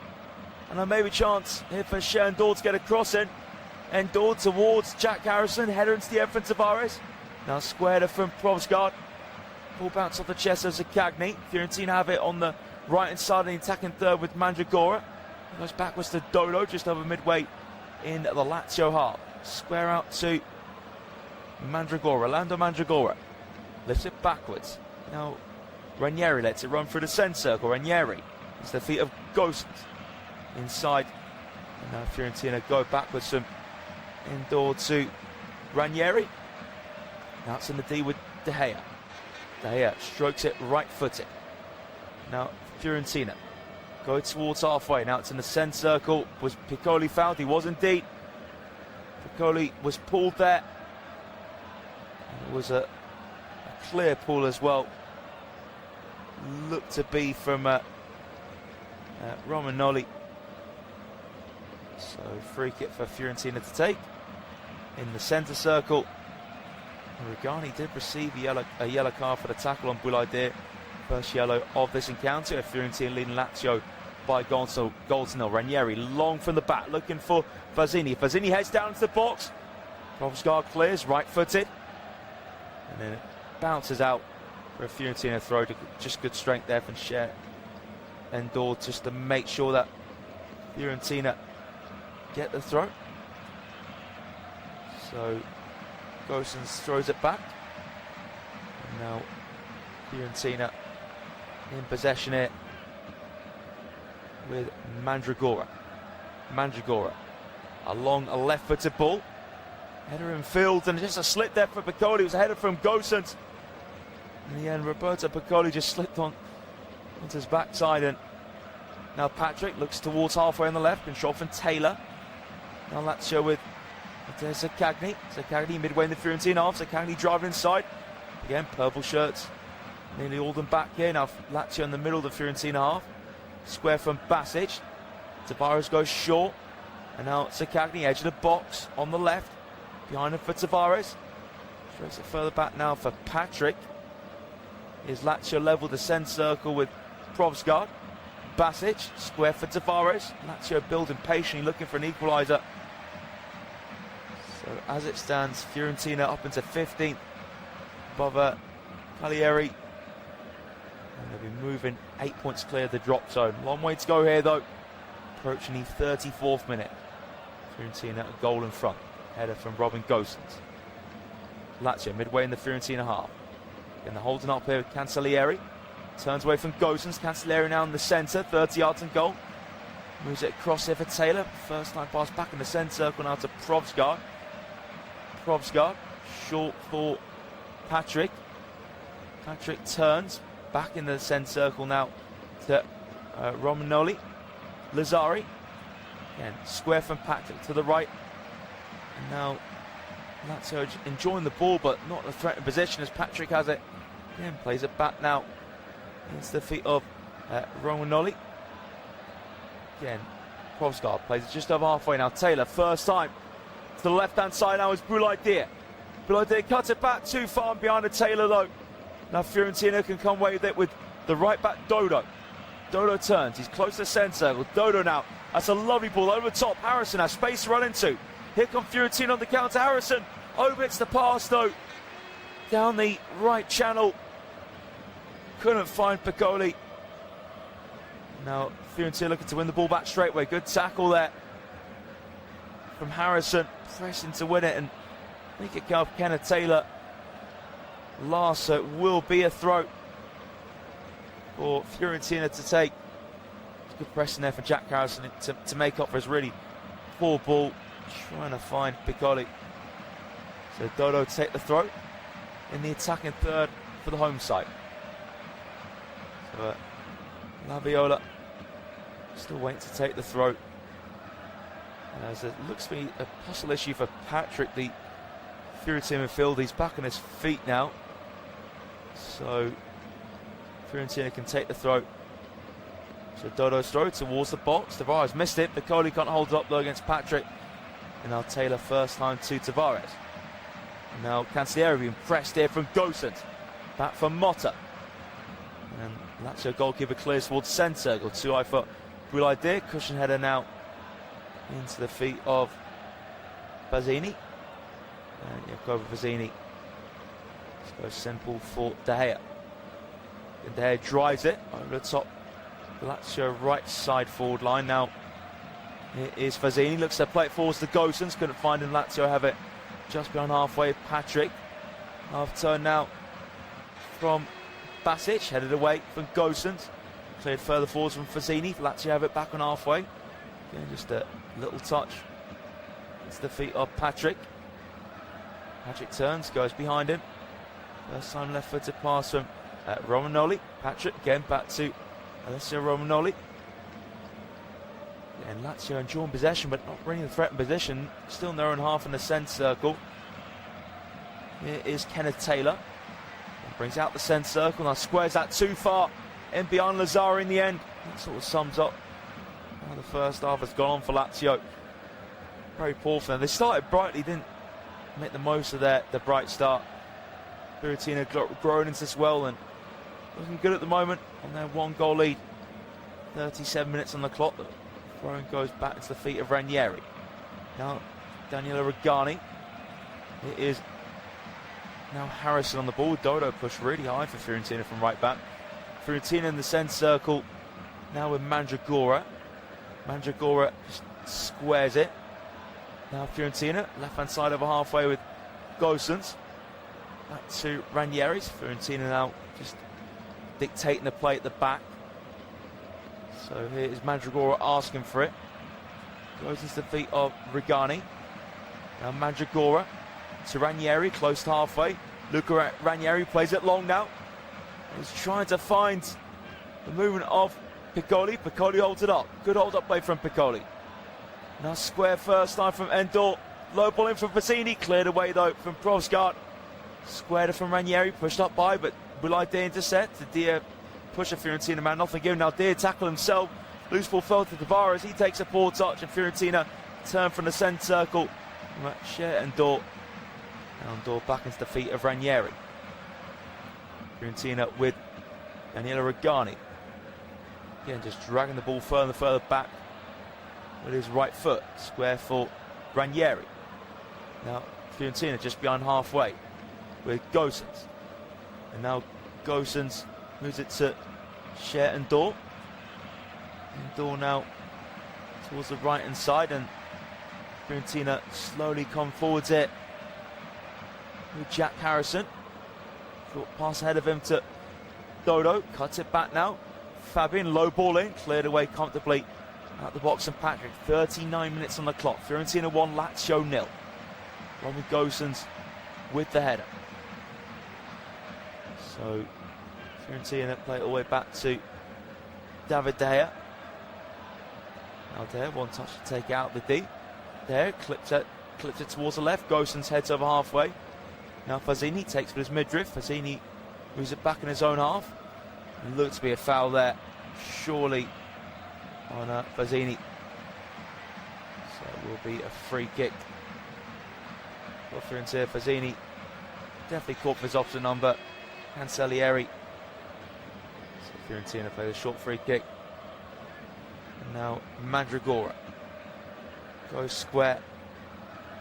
and there may be a chance here for Sherndor to get a cross in. Endor towards Jack Harrison, header into the end from Tavares. Now squared from Provsgaard. Ball bounce off the chest of Zakagni. Fiorentina have it on the right hand side of the attacking third with Mandragora. Goes backwards to Dodo just over midway in the Lazio half. Square out to Mandragora, Lando Mandragora. Lifts it backwards. Now Ranieri lets it run through the centre circle. Ranieri. It's the feet of Gosens inside. And now Fiorentina go backwards from Endor to Ranieri. Now it's in the D with De Gea. De Gea strokes it right-footed. Now Fiorentina go towards halfway. Now it's in the centre circle. Was Piccoli fouled? He was indeed. Piccoli was pulled there. And it was a clear pull as well. Looked to be from Romagnoli. So free kick for Fiorentina to take in the centre circle. Regani did receive a yellow card for the tackle on Boulaïdi. First yellow of this encounter. Fiorentina leading Lazio by goal to nil. Ranieri long from the back looking for Fazzini. Fazzini heads down into the box. Provsgaard clears right-footed. And then it bounces out for a Fiorentina throw. Just good strength there from Cher and Dor just to make sure that Fiorentina get the throw. So Gosens throws it back. And now Fiorentina in possession here with Mandragora. Along a left-footed ball. Header in field and just a slip there for Piccoli. It was a header from Gosens. In the end, Roberto Piccoli just slipped onto his backside. And now Patrick looks towards halfway on the left. Control from Taylor. Now Lazio with Zaccagni. Zaccagni midway in the Fiorentina half. Zaccagni driving inside. Again, purple shirts. Nearly all them back here. Now Lazio in the middle of the Fiorentina half. Square from Basic. Tavares goes short. And now Zaccagni, edge of the box on the left. Behind him for Tavares. Straight it further back now for Patrick. Is Lazio level the centre circle with Provsgaard. Basic, square for Tavares. Lazio building patiently, looking for an equaliser. So as it stands, Fiorentina up into 15th above Cagliari. And they'll be moving 8 points clear of the drop zone. Long way to go here though. Approaching the 34th minute. Fiorentina a goal in front. Header from Robin Gosens. Lazio midway in the Fiorentina half. And they're holding up here with Cancellieri. Turns away from Gosens. Cancellieri now in the centre. 30 yards and goal. Moves it across here for Taylor. First time pass back in the centre circle now to Provsgaard. Provsgaard short for Patrick. Patrick turns back in the centre circle now to Romagnoli. Lazzari. Again, square from Patrick to the right. And now Lazio enjoying the ball but not in a threatening position as Patrick has it. Again, plays it back now into the feet of Romagnoli. Again, Provsgaard plays it just over halfway now. Taylor, first time to the left-hand side now is Boulaïdi. Boulaïdi cuts it back too far behind the Taylor though. Now Fiorentina can come away with it with the right-back Dodo. Dodo turns, he's close to the centre circle. Dodo now, that's a lovely ball over the top. Harrison has space to run into. Here comes Fiorentina on the counter. Harrison omits the pass though. Down the right channel. Couldn't find Piccoli. Now Fiorentina looking to win the ball back straight away. Good tackle there from Harrison. Pressing to win it and make it go off Kenneth Taylor. Last, so it will be a throw for Fiorentina to take. Good pressing there for Jack Harrison to make up for his really poor ball. Trying to find Piccoli. So Dodo to take the throw in the attacking third for the home side. So Laviola still waiting to take the throw. As it looks to be a possible issue for Patrick, the Fiorentina midfield. He's back on his feet now. So Fiorentina can take the throw. So Dodo's throw towards the box. Tavares missed it. Piccoli can't hold it up though against Patrick. And now Taylor first time to Tavares. And now Cancellieri being pressed here from Gosens. Back from Motta. And Lazio goalkeeper clears towards centre circle. Too high for Boulaïdi. Cushion header now into the feet of Fazzini. And Jacopo Fazzini. It's very simple for De Gea. And De Gea drives it over the top. Lazio right side forward line. Now it is Fazzini. Looks to play it forwards to Gosens. Couldn't find him. Lazio have it just beyond halfway. Patrick. Half turn now from Basic. Headed away from Gosens. Cleared further forwards from Fazzini. Lazio have it back on halfway. Again, just a little touch. It's the feet of Patrick. Patrick turns, goes behind him. First time left-footed pass from Romagnoli. Patrick again back to Alessio Romagnoli. And Lazio enjoying possession, but not bringing the threat in position. Still in their own half in the centre circle. Here is Kenneth Taylor. Brings out the centre circle, now squares that too far. In behind Lazzari in the end. That sort of sums up how the first half has gone on for Lazio. Very poor for them. They started brightly, didn't make the most of the bright start. Fiorentina growing into this well and looking good at the moment on their 1-goal lead. 37 minutes on the clock. The throw goes back into the feet of Ranieri. Now Daniele Regani. It is now Harrison on the ball. Dodo pushed really high for Fiorentina from right back. Fiorentina in the centre circle. Now with Mandragora. Mandragora just squares it. Now Fiorentina, left-hand side over halfway with Gosens. Back to Ranieri's. Fiorentina now just dictating the play at the back. So here is Mandragora asking for it. Goes into the feet of Regani. Now Mandragora to Ranieri, close to halfway. Luca Ranieri plays it long now. He's trying to find the movement of Piccoli. Piccoli holds it up. Good hold-up play from Piccoli. Now square first time from Endor. Low ball in from Fazzini. Cleared away though from Provsgaard. Squared it from Ranieri. Pushed up by, but will Dia intercept? The Dia push a Fiorentina man. Nothing given. Now Dia tackle himself. Loose ball fell to Tavares. He takes a poor touch and Fiorentina turn from the centre circle. Share Endor. Now Endor back into the feet of Ranieri. Fiorentina with Daniele Regani. Again, just dragging the ball further back with his right foot. Square for Ranieri. Now Fiorentina just behind halfway with Gosens. And now Gosens moves it to Cher Endor. Endor now towards the right hand side, and Fiorentina slowly come forwards it with Jack Harrison. Short pass ahead of him to Dodo. Cuts it back now. Fabian, low ball in. Cleared away comfortably out the box. And Patrick, 39 minutes on the clock. Fiorentina 1, Lazio 0. Romy Gosens with the header. So Fiorentina play it all the way back to David De Gea. Now De Gea, one touch to take out the D. De Gea clips it towards the left. Gosens heads over halfway. Now Fazzini takes with his midriff. Fazzini moves it back in his own half. It looks to be a foul there, surely, on Fazzini. So it will be a free kick for Fiorentina. Fazzini definitely caught for his opposite number. Cancellieri. So Fiorentina play the short free kick. And now Mandragora goes square.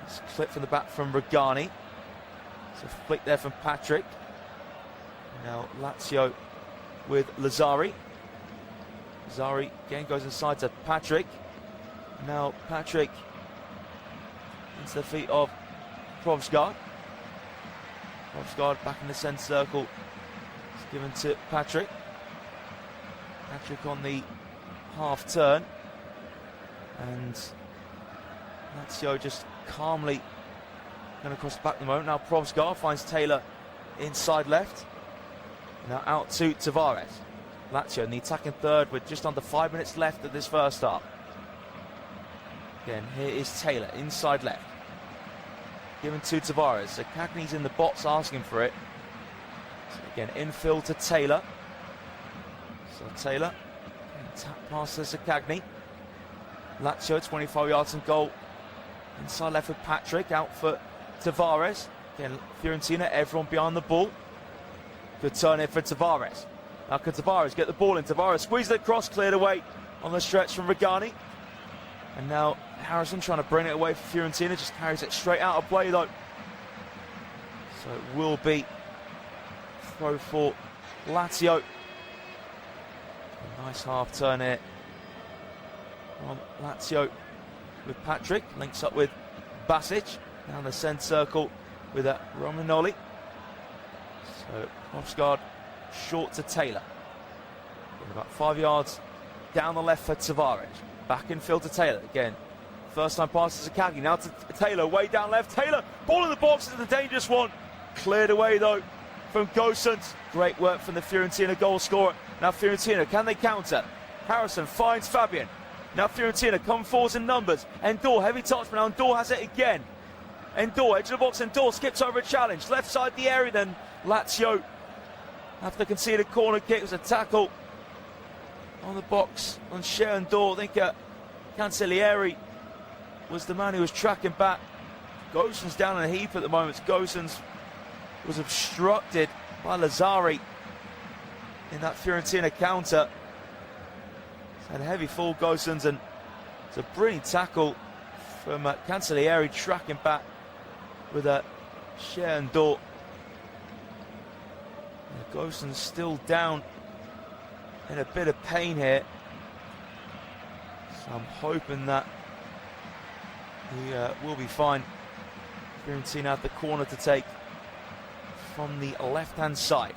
It's clipped from the back from Regani. So flick there from Patrick. Now Lazio with Lazzari. Lazzari again goes inside to Patrick. Now Patrick into the feet of Provsgaard. Provsgaard back in the centre circle. It's given to Patrick. Patrick on the half turn. And Lazio just calmly going across the back at the moment. Now Provsgaard finds Taylor inside left. Now out to Tavares. Lazio in the attacking third with just under 5 minutes left of this first half. Again, here is Taylor inside left. Given to Tavares. So Cagney's in the box asking for it. So again, infield to Taylor. So Taylor tap past to Cagney. Lazio 25 yards and goal. Inside left with Patrick. Out for Tavares. Again, Fiorentina, everyone behind the ball. Good turn in for Tavares. Now can Tavares get the ball in? Tavares squeezed it across, cleared away on the stretch from Regani. And now Harrison trying to bring it away for Fiorentina. Just carries it straight out of play though. So it will be throw for Lazio. A nice half turn here on Lazio with Patrick. Links up with Basic. Down the centre circle with Romagnoli. So Provsgaard short to Taylor. And about 5 yards down the left for Tavares. Back in field to Taylor. Again, First time pass to Sakagi, now to Taylor, way down left. Taylor, ball in the box, is the dangerous one. Cleared away though from Gosens. Great work from the Fiorentina goal scorer. Now Fiorentina, can they counter? Harrison finds Fabian. Now Fiorentina come forwards in numbers. Endor, heavy touch, but now Endor has it again. Endor, edge of the box, Endor skips over a challenge. Left side the area then, Lazio have to concede a corner kick. It was a tackle on the box on Endor. I think Cancellieri was the man who was tracking back. Gosens down in a heap at the moment. Gosens was obstructed by Lazzari in that Fiorentina counter. He's had a heavy fall, Gosens, and it's a brilliant tackle from Cancellieri tracking back with a Endor. Gosens still down in a bit of pain here, so I'm hoping that he will be fine. Fiorentina have the corner to take from the left-hand side,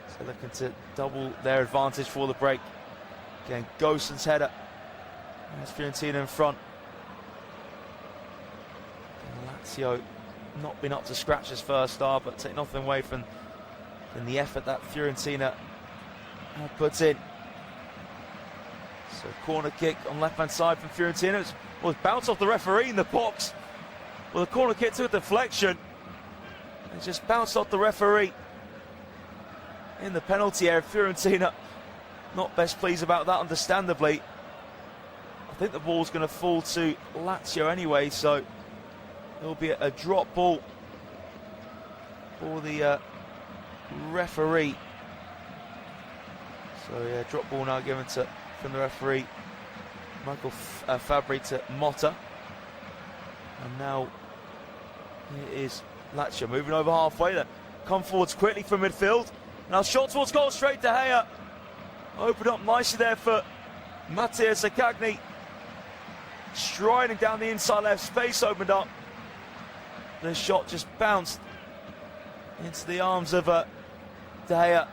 so looking to double their advantage for the break. Again, Gosens' header. There's Fiorentina in front. And Lazio not been up to scratch this first half, but take nothing away from the effort that Fiorentina puts in. So corner kick on left-hand side from Fiorentina. It was bounced off the referee in the box. Well, the corner kick took a deflection. It just bounced off the referee in the penalty area. Fiorentina not best pleased about that, understandably. I think the ball's going to fall to Lazio anyway, so it'll be a drop ball for the referee. So yeah, drop ball now given from the referee, Michael Fabri, to Motta. And now it is Lazio moving over halfway. They come forwards quickly from midfield. Now shot towards goal, straight to Gea. Opened up nicely there for Mattia Sakagni. Striding down the inside left, space opened up. The shot just bounced into the arms of De Gea.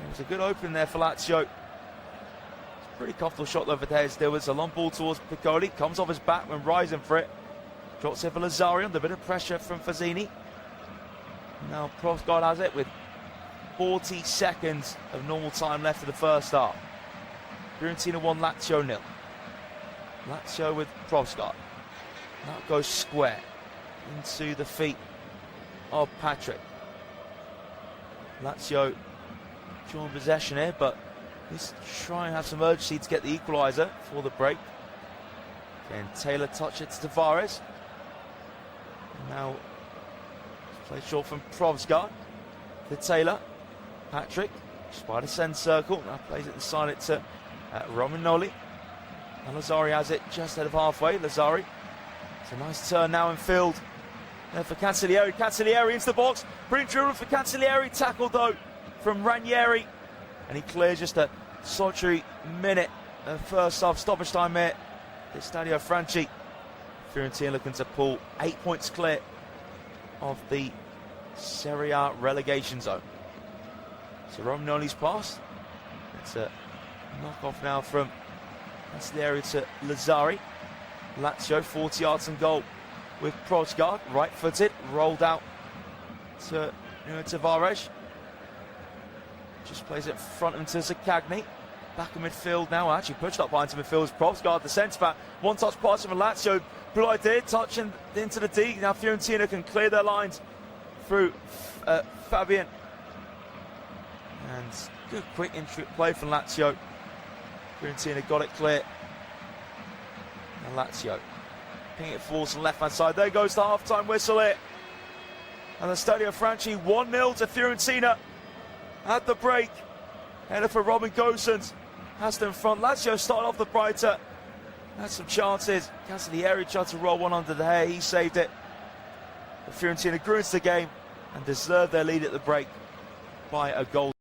It was a good opening there for Lazio. It's a pretty comfortable shot though for De Gea still. It's a long ball towards Piccoli. Comes off his back when rising for it. Drops it for Lazzari under a bit of pressure from Fazzini. Now Prosgard has it with 40 seconds of normal time left of the first half. Fiorentina 1, Lazio 0. Lazio with Prosgard. That goes square into the feet of Patrick. Lazio join possession here, but he's trying to have some urgency to get the equaliser for the break. Again, Taylor touch it to Tavares. Now play short from Prosgard to Taylor. Patrick, spider send circle. Now plays it inside it to Romagnoli. And Lazzari has it just ahead of halfway. Lazzari. It's a nice turn now in field. There for Cancellieri. Cancellieri into the box. Brilliant dribble for Cancellieri. Tackled though from Ranieri. And he clears just a solitary minute of first half stoppage time here at Stadio Franchi. Fiorentina looking to pull 8 points clear of the Serie A relegation zone. So Romagnoli's pass. It's a knock-off now from Cancellieri to Lazzari. Lazio 40 yards and goal with Prosgard, right-footed, rolled out to Tavares. Just plays it front into Zaccagni. Back in midfield now, actually pushed up behind midfield is Prosgard, the centre-back. One-touch pass from Lazio. Good idea, touching into the D. Now Fiorentina can clear their lines through Fabian. And good quick entry play from Lazio. Fiorentina got it clear. And Lazio ping it forward to the left-hand side. There goes the half-time whistle here. And the Stadio Franchi 1-0 to Fiorentina at the break. Header for Robin Gosens. Has them in front. Lazio started off the brighter. Had some chances. Cancellieri tried to roll one under the hair. He saved it. But Fiorentina grew into the game and deserved their lead at the break by a goal.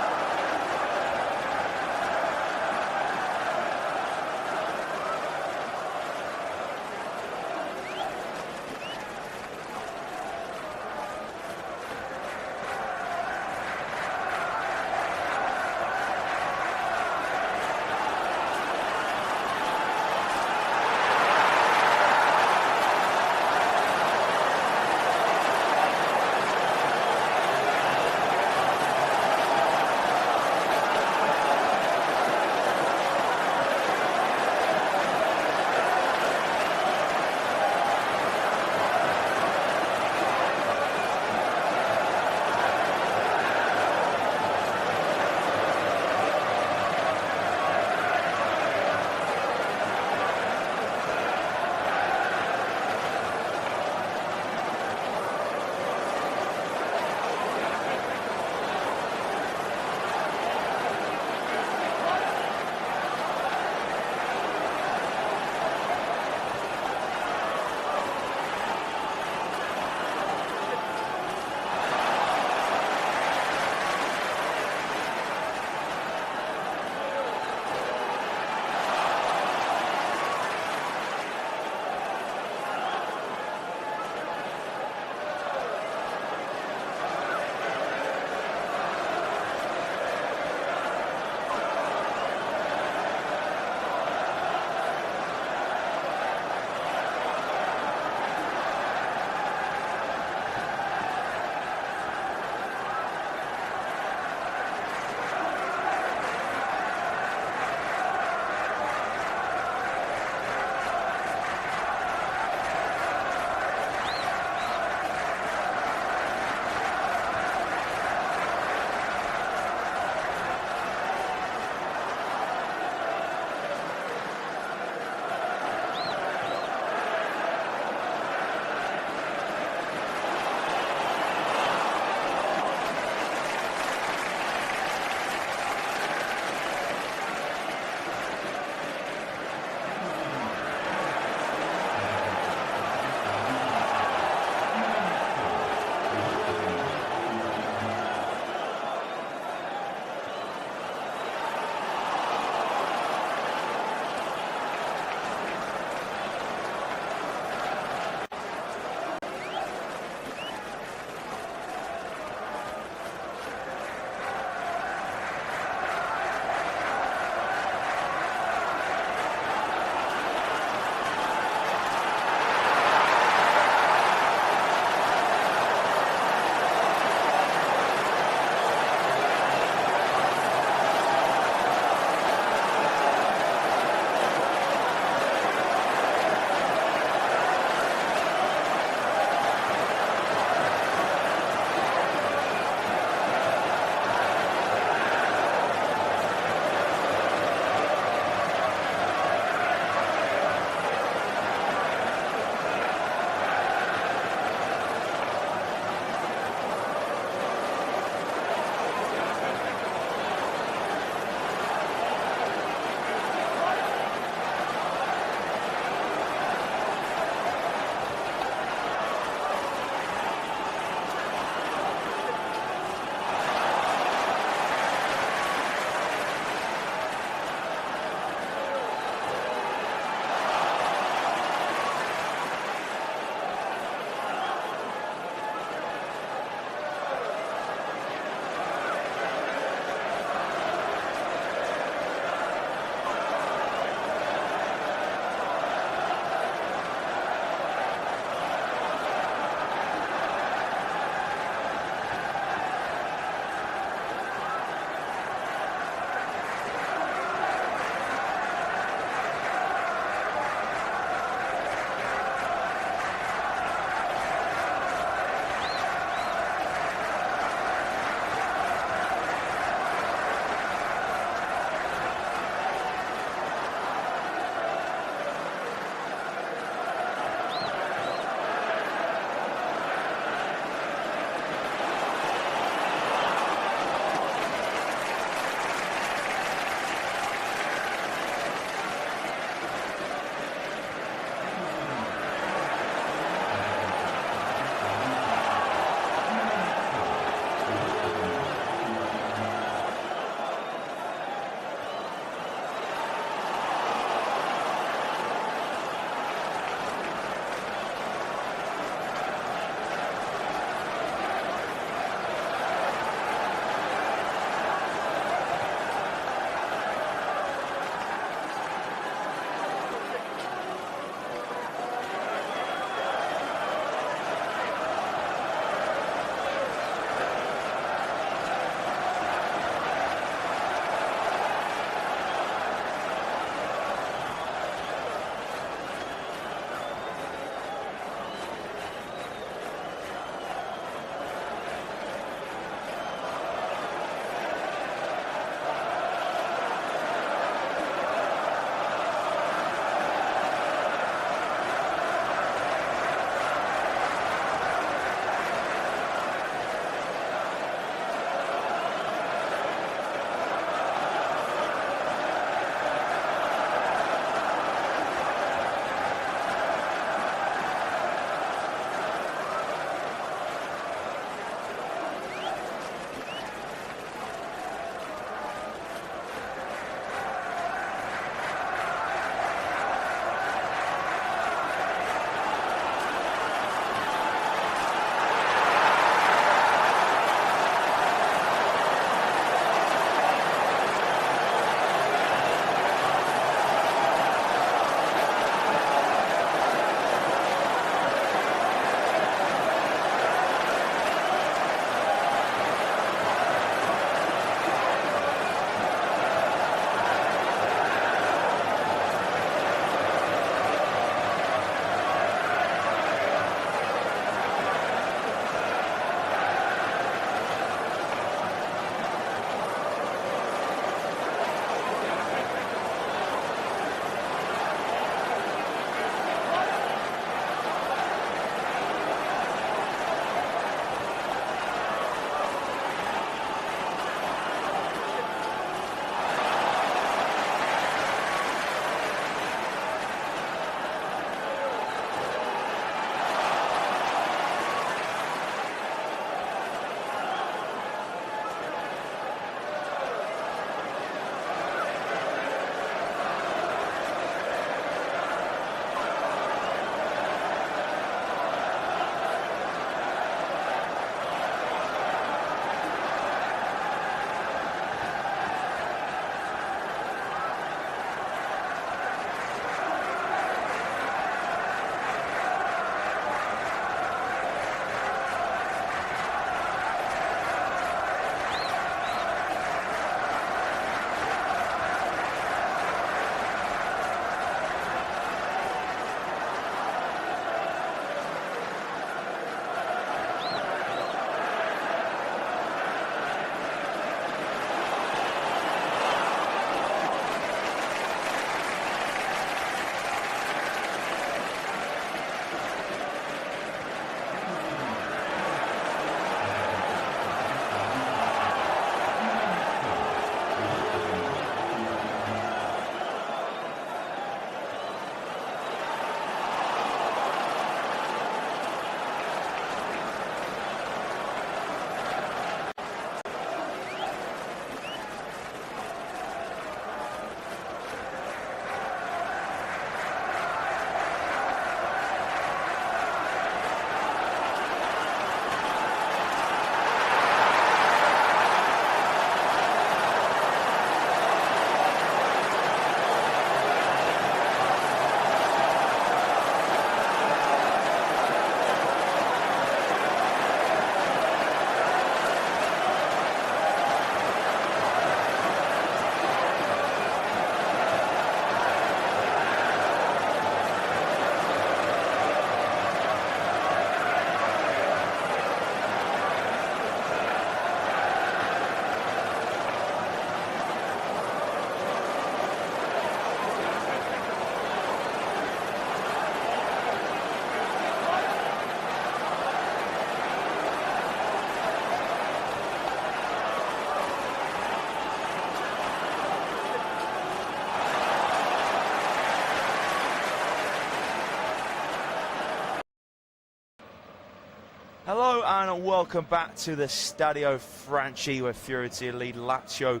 Hello and welcome back to the Stadio Franchi, where Fiorentina lead Lazio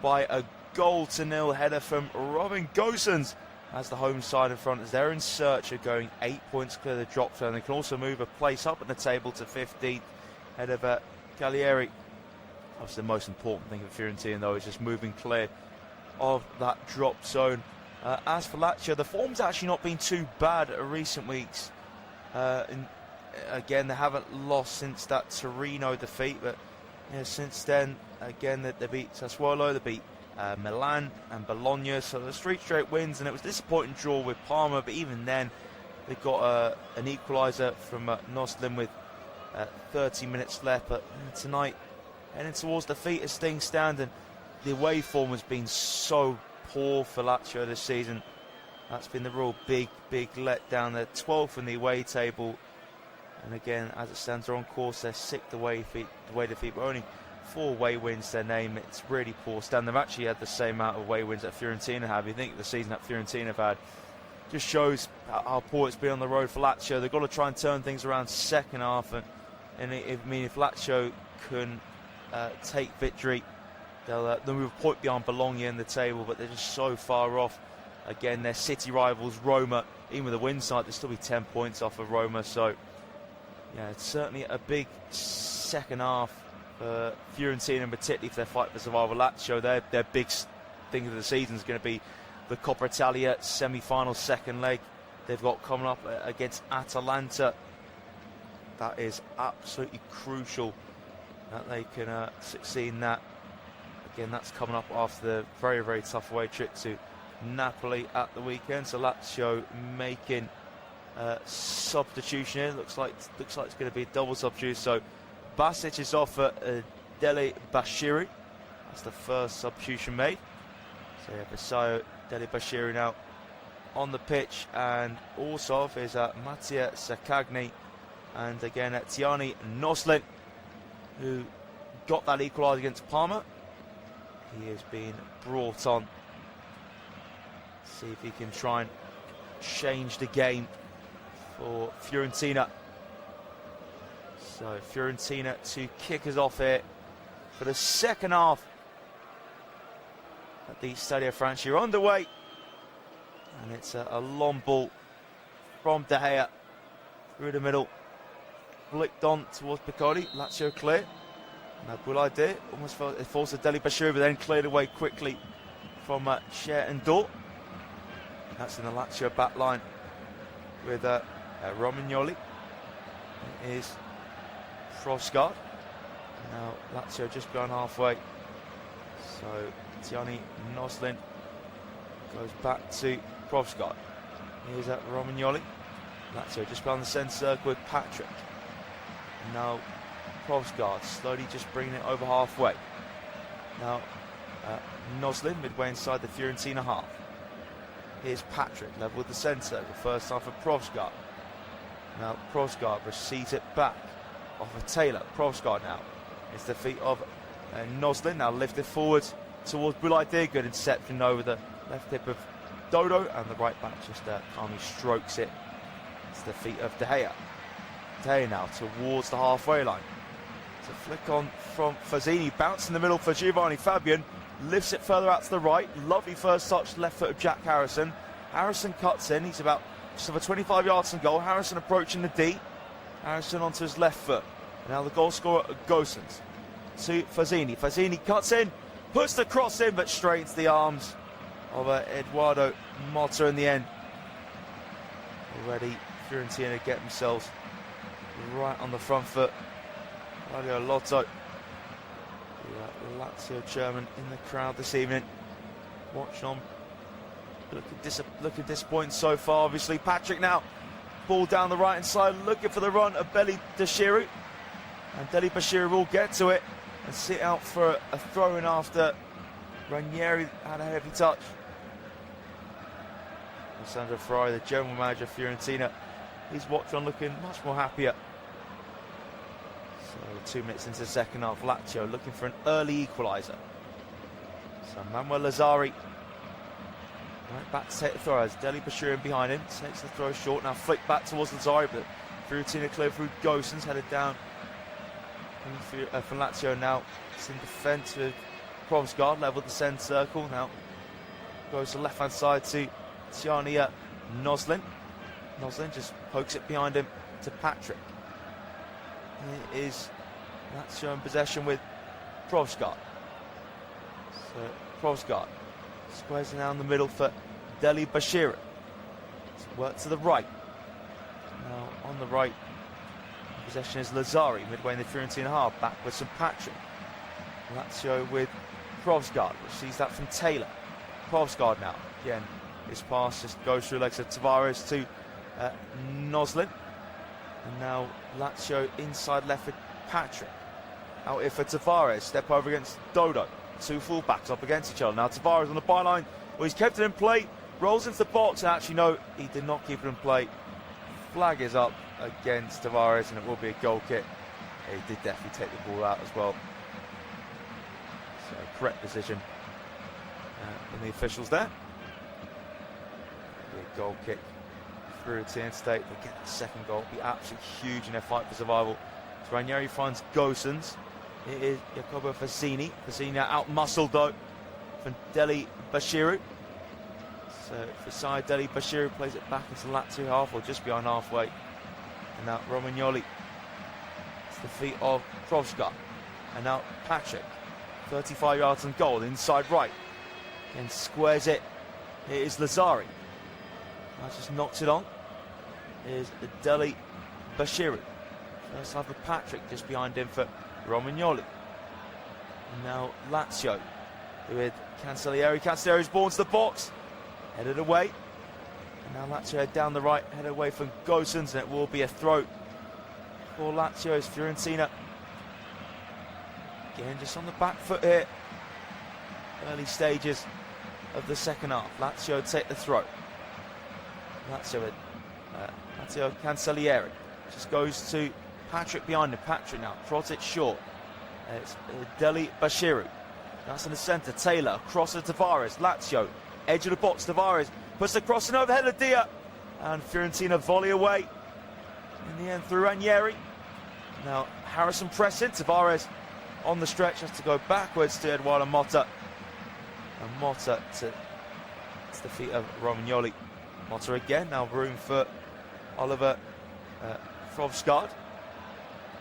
by a 0-0 header from Robin Gosens as the home side in front, as they're in search of going 8 points clear of the drop zone. They can also move a place up in the table to 15th ahead of Cagliari. Obviously the most important thing for Fiorentina though is just moving clear of that drop zone. As for Lazio, the form's actually not been too bad at recent weeks. Again, they haven't lost since that Torino defeat, but since then, again, they beat Sassuolo, they beat Milan and Bologna, so there's 3 straight wins, and it was a disappointing draw with Parma, but even then, they got an equaliser from Noslin with 30 minutes left. But tonight, heading towards defeat as things stand, and the away form has been so poor for Lazio this season. That's been the real big letdown. They're 12th in the away table. And again, as it stands, they're on course. They're 6th away defeat, but only 4 away wins to their name. It's really poor stand. They've actually had the same amount of away wins that Fiorentina have. You think the season that Fiorentina have had just shows how poor it's been on the road for Lazio. They've got to try and turn things around second half. And if Lazio can take victory, they'll move a point behind Bologna in the table, but they're just so far off. Again, their city rivals, Roma, even with a win side, they'll still be 10 points off of Roma. So yeah, it's certainly a big second half for Fiorentina, and particularly for their fight for survival. Lazio, their big thing of the season is going to be the Coppa Italia semi-final second leg they've got coming up against Atalanta. That is absolutely crucial that they can succeed in that. Again, that's coming up after the very tough away trip to Napoli at the weekend. So Lazio making substitution here. Looks like it's going to be a double substitution. So Basic is off at Dele Bashiru. That's the first substitution made. So yeah, Basayo, Dele Bashiru now on the pitch, and also off is Mattia Saccagni, and again Tiani Noslin, who got that equaliser against Parma. He has been brought on. See if he can try and change the game for Fiorentina. So Fiorentina to kick us off here for the second half at the Stadio Franchi. Are underway, and it's a long ball from De Gea through the middle, flicked on towards Piccoli. Lazio clear. Now Boulaïdi almost forced a Dele Bashiru, but then cleared away quickly from Cher and Dort. That's in the Lazio back line with Romagnoli. It is Frosgard. Now Lazio just gone halfway. So Tiani Noslin goes back to Frosgard. Here's Romagnoli. Lazio just beyond the centre circle with Patrick. Now Frosgard slowly just bringing it over halfway. Now Noslin midway inside the Fiorentina half. Here's Patrick, level with the centre, the first time for Frosgard. Now Frosgard receives it back off of Taylor. Frosgard now. It's the feet of Noslin, now lifted forward towards Boulaïdi. Good interception over the left hip of Dodo, and the right back just calmly strokes it. It's the feet of De Gea. De Gea now towards the halfway line. It's a flick on from Fazzini, bounce in the middle for Giovanni Fabian. Lifts it further out to the right. Lovely first touch, left foot of Jack Harrison. Harrison cuts in. He's about just over 25 yards from goal. Harrison approaching the D. Harrison onto his left foot. And now the goal scorer, Gosens, to Fazzini. Fazzini cuts in, puts the cross in, but straight into the arms of Eduardo Motta in the end. Already Fiorentina get themselves right on the front foot. Mario Lotto, the Lazio German, in the crowd this evening. Watching on, looking disappointed so far. Obviously, Patrick now, ball down the right hand side, looking for the run of Dele Bashiru, and Dele Bashiru will get to it and sit out for a throw-in after Ranieri had a heavy touch. Alessandro Ferrari, the general manager of Fiorentina, he's watching on, looking much more happier. So 2 minutes into the second half, Lazio looking for an early equaliser. So Manuel Lazzari right back to take the throw as Dele Bashiru behind him takes the throw short. Now flick back towards Lazzari, but Fiorentina clear through Gosens, headed down from Lazio now. It's in defence with Provsgaard, level the centre circle. Now goes to the left hand side to Tiani Noslin. Noslin just pokes it behind him to Patrick. It is Lazio in possession with Provsgaard. So Provsgaard squares it down the middle for Deli Bashiru. Work to the right. Now on the right, possession is Lazzari, midway in the Fiorentina half, back with St. Patrick. Lazio with Provsgaard, which sees that from Taylor. Provsgaard now, again, his pass just goes through legs of Tavares to Noslin. And now Lazio inside left with Patrick. Out here for Tavares, step over against Dodo. Two full-backs up against each other. Now Tavares on the byline, well, he's kept it in play, rolls into the box, and actually no, he did not keep it in play. Flag is up against Tavares, and it will be a goal kick. He did definitely take the ball out as well. So correct decision from the officials there. Be a goal kick through Fiorentina State. They get the second goal. It'll be absolutely huge in their fight for survival. So Ranieri finds Gosens. It is Jacopo Fazzini. Fazzini out-muscled though from Deli Bashiru. So for side, Deli Bashiru plays it back into Lazio half, or just behind halfway. And now Romagnoli. It's the feet of Provsgaard. And now Patrick. 35 yards and goal, inside right. And squares it. It is Lazzari. Now just knocks it on. Here's Deli Bashiru. First half of Patrick just behind him for Romagnoli. And now Lazio with Cancellieri. Cancellieri's ball into the box. Headed away. And now Lazio head down the right, headed away from Gosens, and it will be a throw for Lazio as Fiorentina. Again, just on the back foot here. Early stages of the second half. Lazio take the throw. Lazio Cancellieri just goes to Patrick behind him. Patrick now prods it short. It's Deli Bashiru. That's in the centre. Taylor across to Tavares. Lazio edge of the box. Tavares puts the crossing overhead of Dia, and Fiorentina volley away. In the end through Ranieri. Now Harrison pressing. Tavares on the stretch has to go backwards to Eduardo Motta. And Motta to the feet of Romagnoli. Motta again. Now room for Oliver Provsgaard.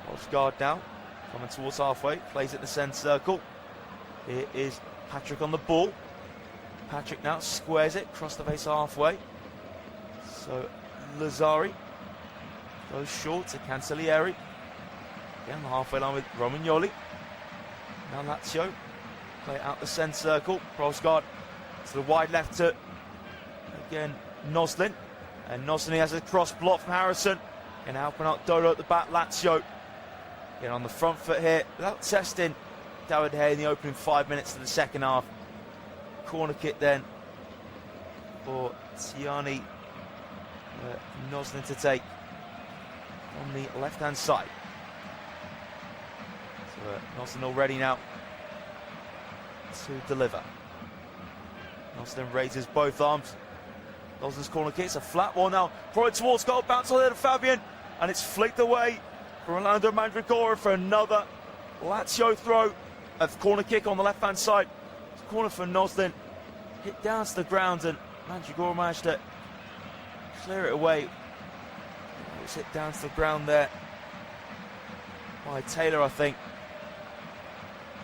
Provsgaard now coming towards halfway. Plays it in the centre circle. Here is Patrick on the ball. Patrick now squares it, across the face halfway. So Lazzari goes short to Cancellieri. Again, the halfway line with Romagnoli. Now Lazio play out the centre circle. Provsgaard to the wide left to, again, Noslin. And Noslin has a cross block from Harrison. And helping out Dodo at the back. Lazio again on the front foot here without testing David Hay in the opening 5 minutes of the second half. Corner kick then for Tiani Noslin to take on the left hand side. So Noslin all ready now to deliver. Noslin raises both arms. Noslin's corner kick, it's a flat one now. Brought towards goal, bounce on there to Fabian, and it's flicked away from Orlando Mandragora for another Lazio throw. A corner kick on the left hand side. It's a corner for Noslin. Hit down to the ground, and Mandragora managed to clear it away. It was hit down to the ground there by Taylor, I think.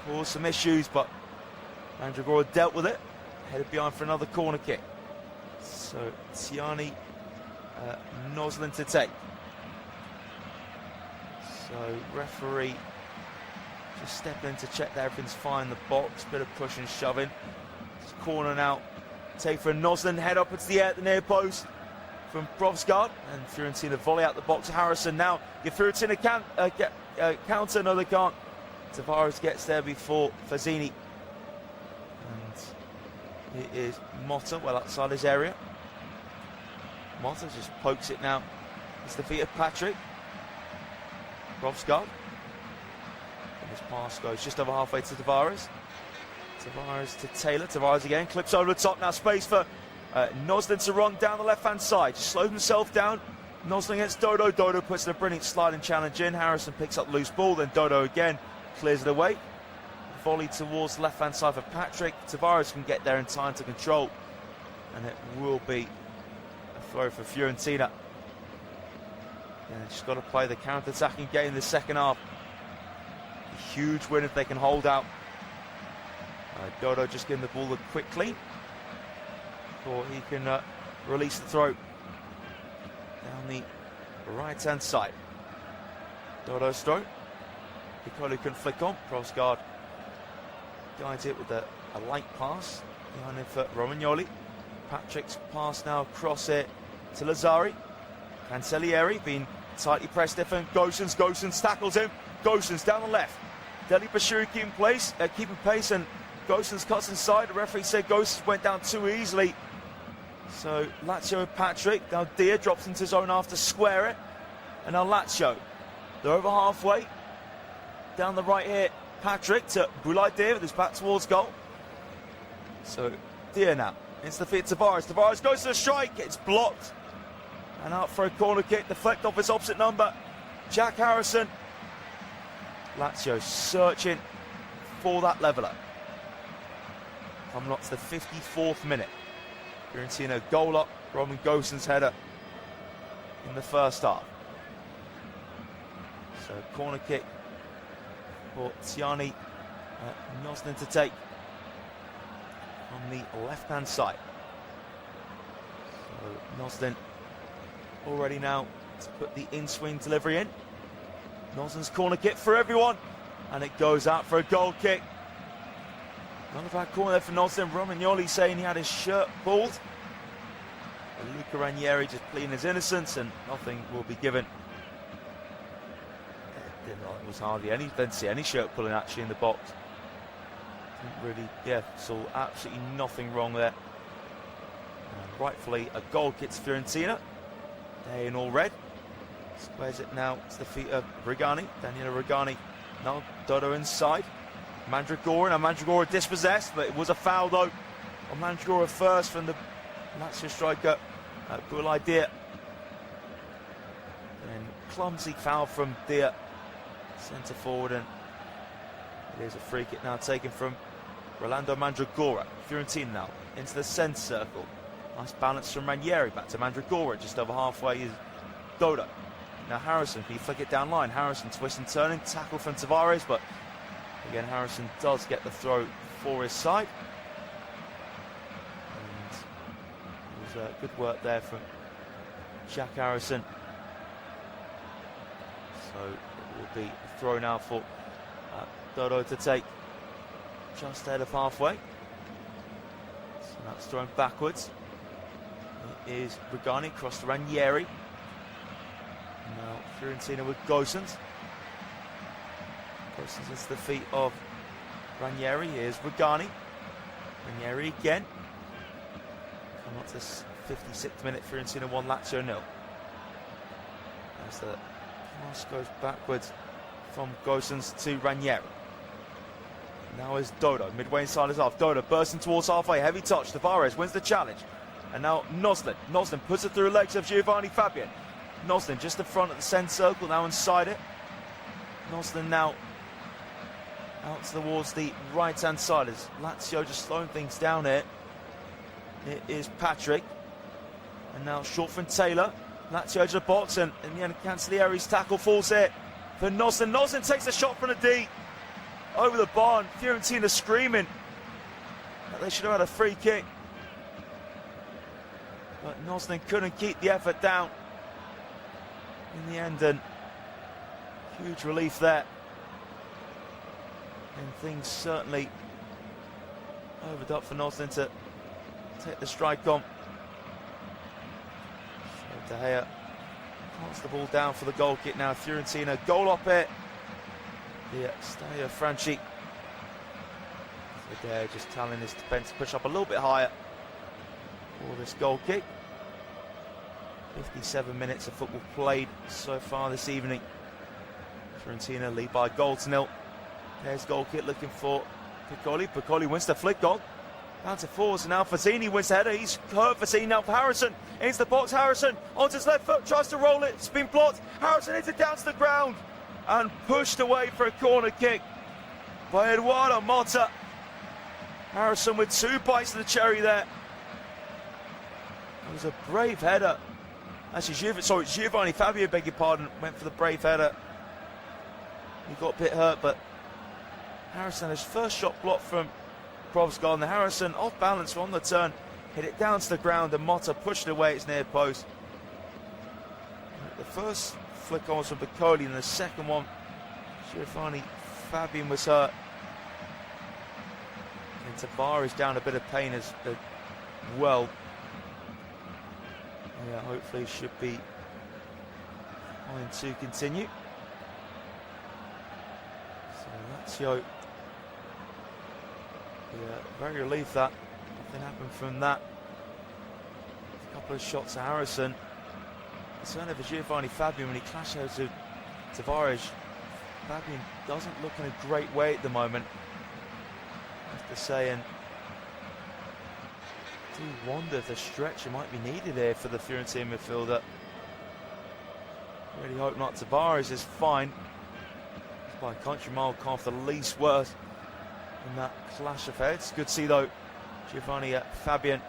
Caused some issues, but Mandragora dealt with it. Headed behind for another corner kick. So Tiani Noslin to take. So referee just stepping in to check that everything's fine in the box. Bit of push and shoving. It's corner now. Take for Noslin, head up into the air at the near post from Provsgaard, and Fiorentina volley out the box. Harrison now. If Fiorentina can counter, no they can't. Tavares gets there before Fazzini. And it is Motta well outside his area. Motta just pokes it now. It's the feet of Patrick. Provsgaard. And his pass goes just over halfway to Tavares. Tavares to Taylor. Tavares again. Clips over the top now. Space for Noslin to run down the left-hand side. Just slows himself down. Noslin against Dodo. Dodo puts a brilliant sliding challenge in. Harrison picks up loose ball, then Dodo again clears it away. Volley towards the left-hand side for Patrick. Tavares can get there in time to control, and it will be a throw for Fiorentina. Yeah, they've just got to play the counter-attacking game in the second half. A huge win if they can hold out. Dodo just getting the ball quickly before he can release the throw down the right-hand side. Dodo's throw. Piccoli can flick on. Cross guard guides it with a light pass behind him for Romagnoli. Patrick's pass now across it to Lazzari. Cancellieri being tightly pressed different. Gosens tackles him. Gosens down the left. Deli Bashiri keeping pace, and Gosens cuts inside. The referee said Gosens went down too easily. So Lazio and Patrick. Now Dia drops into his own half to square it. And now Lazio. They're over halfway. Down the right here. Patrick to Boulay Dia with his back towards goal. So Dia now. Into the feet of Tavares. Tavares goes to the strike. It's blocked. And out for a corner kick. Deflect off his opposite number. Jack Harrison. Lazio searching for that leveller. Coming up to the 54th minute. Fiorentina goal up. Roman Gosens' header in the first half. So corner kick for Tiani Noslin to take on the left-hand side. So Noslin already now to put the in-swing delivery in. Noslin's corner kick for everyone, and it goes out for a goal kick. Not a bad corner there for Noslin. Romagnoli saying he had his shirt pulled. And Luca Ranieri just pleading his innocence, and nothing will be given. It was hardly any, didn't see any shirt pulling actually in the box. Didn't really, saw absolutely nothing wrong there. And rightfully a goal kick to Fiorentina. They in all red. Squares it now to the feet of Regani. Daniele Regani. Now Dodo inside. Mandragora. Now Mandragora dispossessed, but it was a foul though on Mandragora first from the Lazio striker Boulay Dia. And clumsy foul from Dia, centre forward, and it is a free kick now taken from Rolando Mandragora. Fiorentina now into the centre circle. Nice balance from Ranieri, back to Mandragora, just over halfway is Dodo. Now Harrison, can he flick it down line? Harrison twisting, turning, tackle from Tavares, but again Harrison does get the throw for his side. And it was good work there from Jack Harrison. So it will be a throw now for Dodo to take just ahead of halfway. So that's thrown backwards. It is Regani across to Ranieri. Now Fiorentina with Gosens. Gosens into the feet of Ranieri. Here's Regani. Ranieri again. Come up to this 56th minute. Fiorentina 1, Lazio 0. As the pass goes backwards from Gosens to Ranieri. Now is Dodo, midway inside his half. Dodo bursting towards halfway, heavy touch. Tavares wins the challenge. And now Noslin. Noslin puts it through the legs of Giovanni Fabian. Noslin just in front of the centre circle, now inside it. Noslin now out towards the right-hand side as Lazio just slowing things down here. It is Patrick. And now short from Taylor. Lazio edge of the box, and in the end Cancellieri's tackle falls here for Noslin. Noslin takes a shot from the D over the bar, and Fiorentina screaming that they should have had a free kick. But Noslin couldn't keep the effort down in the end, and huge relief there. And things certainly opened up for Noslin to take the strike on. So De Gea plants the ball down for the goal kick now. Fiorentina goal up it. The Stadio Franchi. So De Gea just telling his defence to push up a little bit higher for this goal kick. 57 minutes of football played so far this evening. Fiorentina lead by a goal to nil. There's goal kick looking for Piccoli. Piccoli wins the flick on. Down to forwards, and now Fazzini wins the header. He's hurt Fazzini now for Harrison. into the box. Harrison onto his left foot, tries to roll it, it's been blocked. Harrison hits it down to the ground and pushed away for a corner kick by Eduardo Motta. Harrison with 2 bites of the cherry there. It was a brave header. Actually, Giovanni Fabio, beg your pardon, went for the brave header. He got a bit hurt, but Harrison, his first shot blocked from Provsgaard, and Harrison off balance on the turn, hit it down to the ground, and Motta pushed it away its near post. The first flick on was from Piccoli, and the second one, Giovanni Fabian was hurt. And Tavares down a bit of pain as well. Yeah, hopefully should be fine to continue. So Lazio, very relieved that nothing happened from that. A couple of shots to Harrison. The turn over Giovanni Fabian when he clashed out to Tavares. Fabian doesn't look in a great way at the moment, I have to say, and I do wonder if the stretcher might be needed here for the Fiorentina midfielder. Really hope not. Tavares is fine. He's by a country mile, can't the least worse in that clash of heads. Good to see though Giovanni Fabian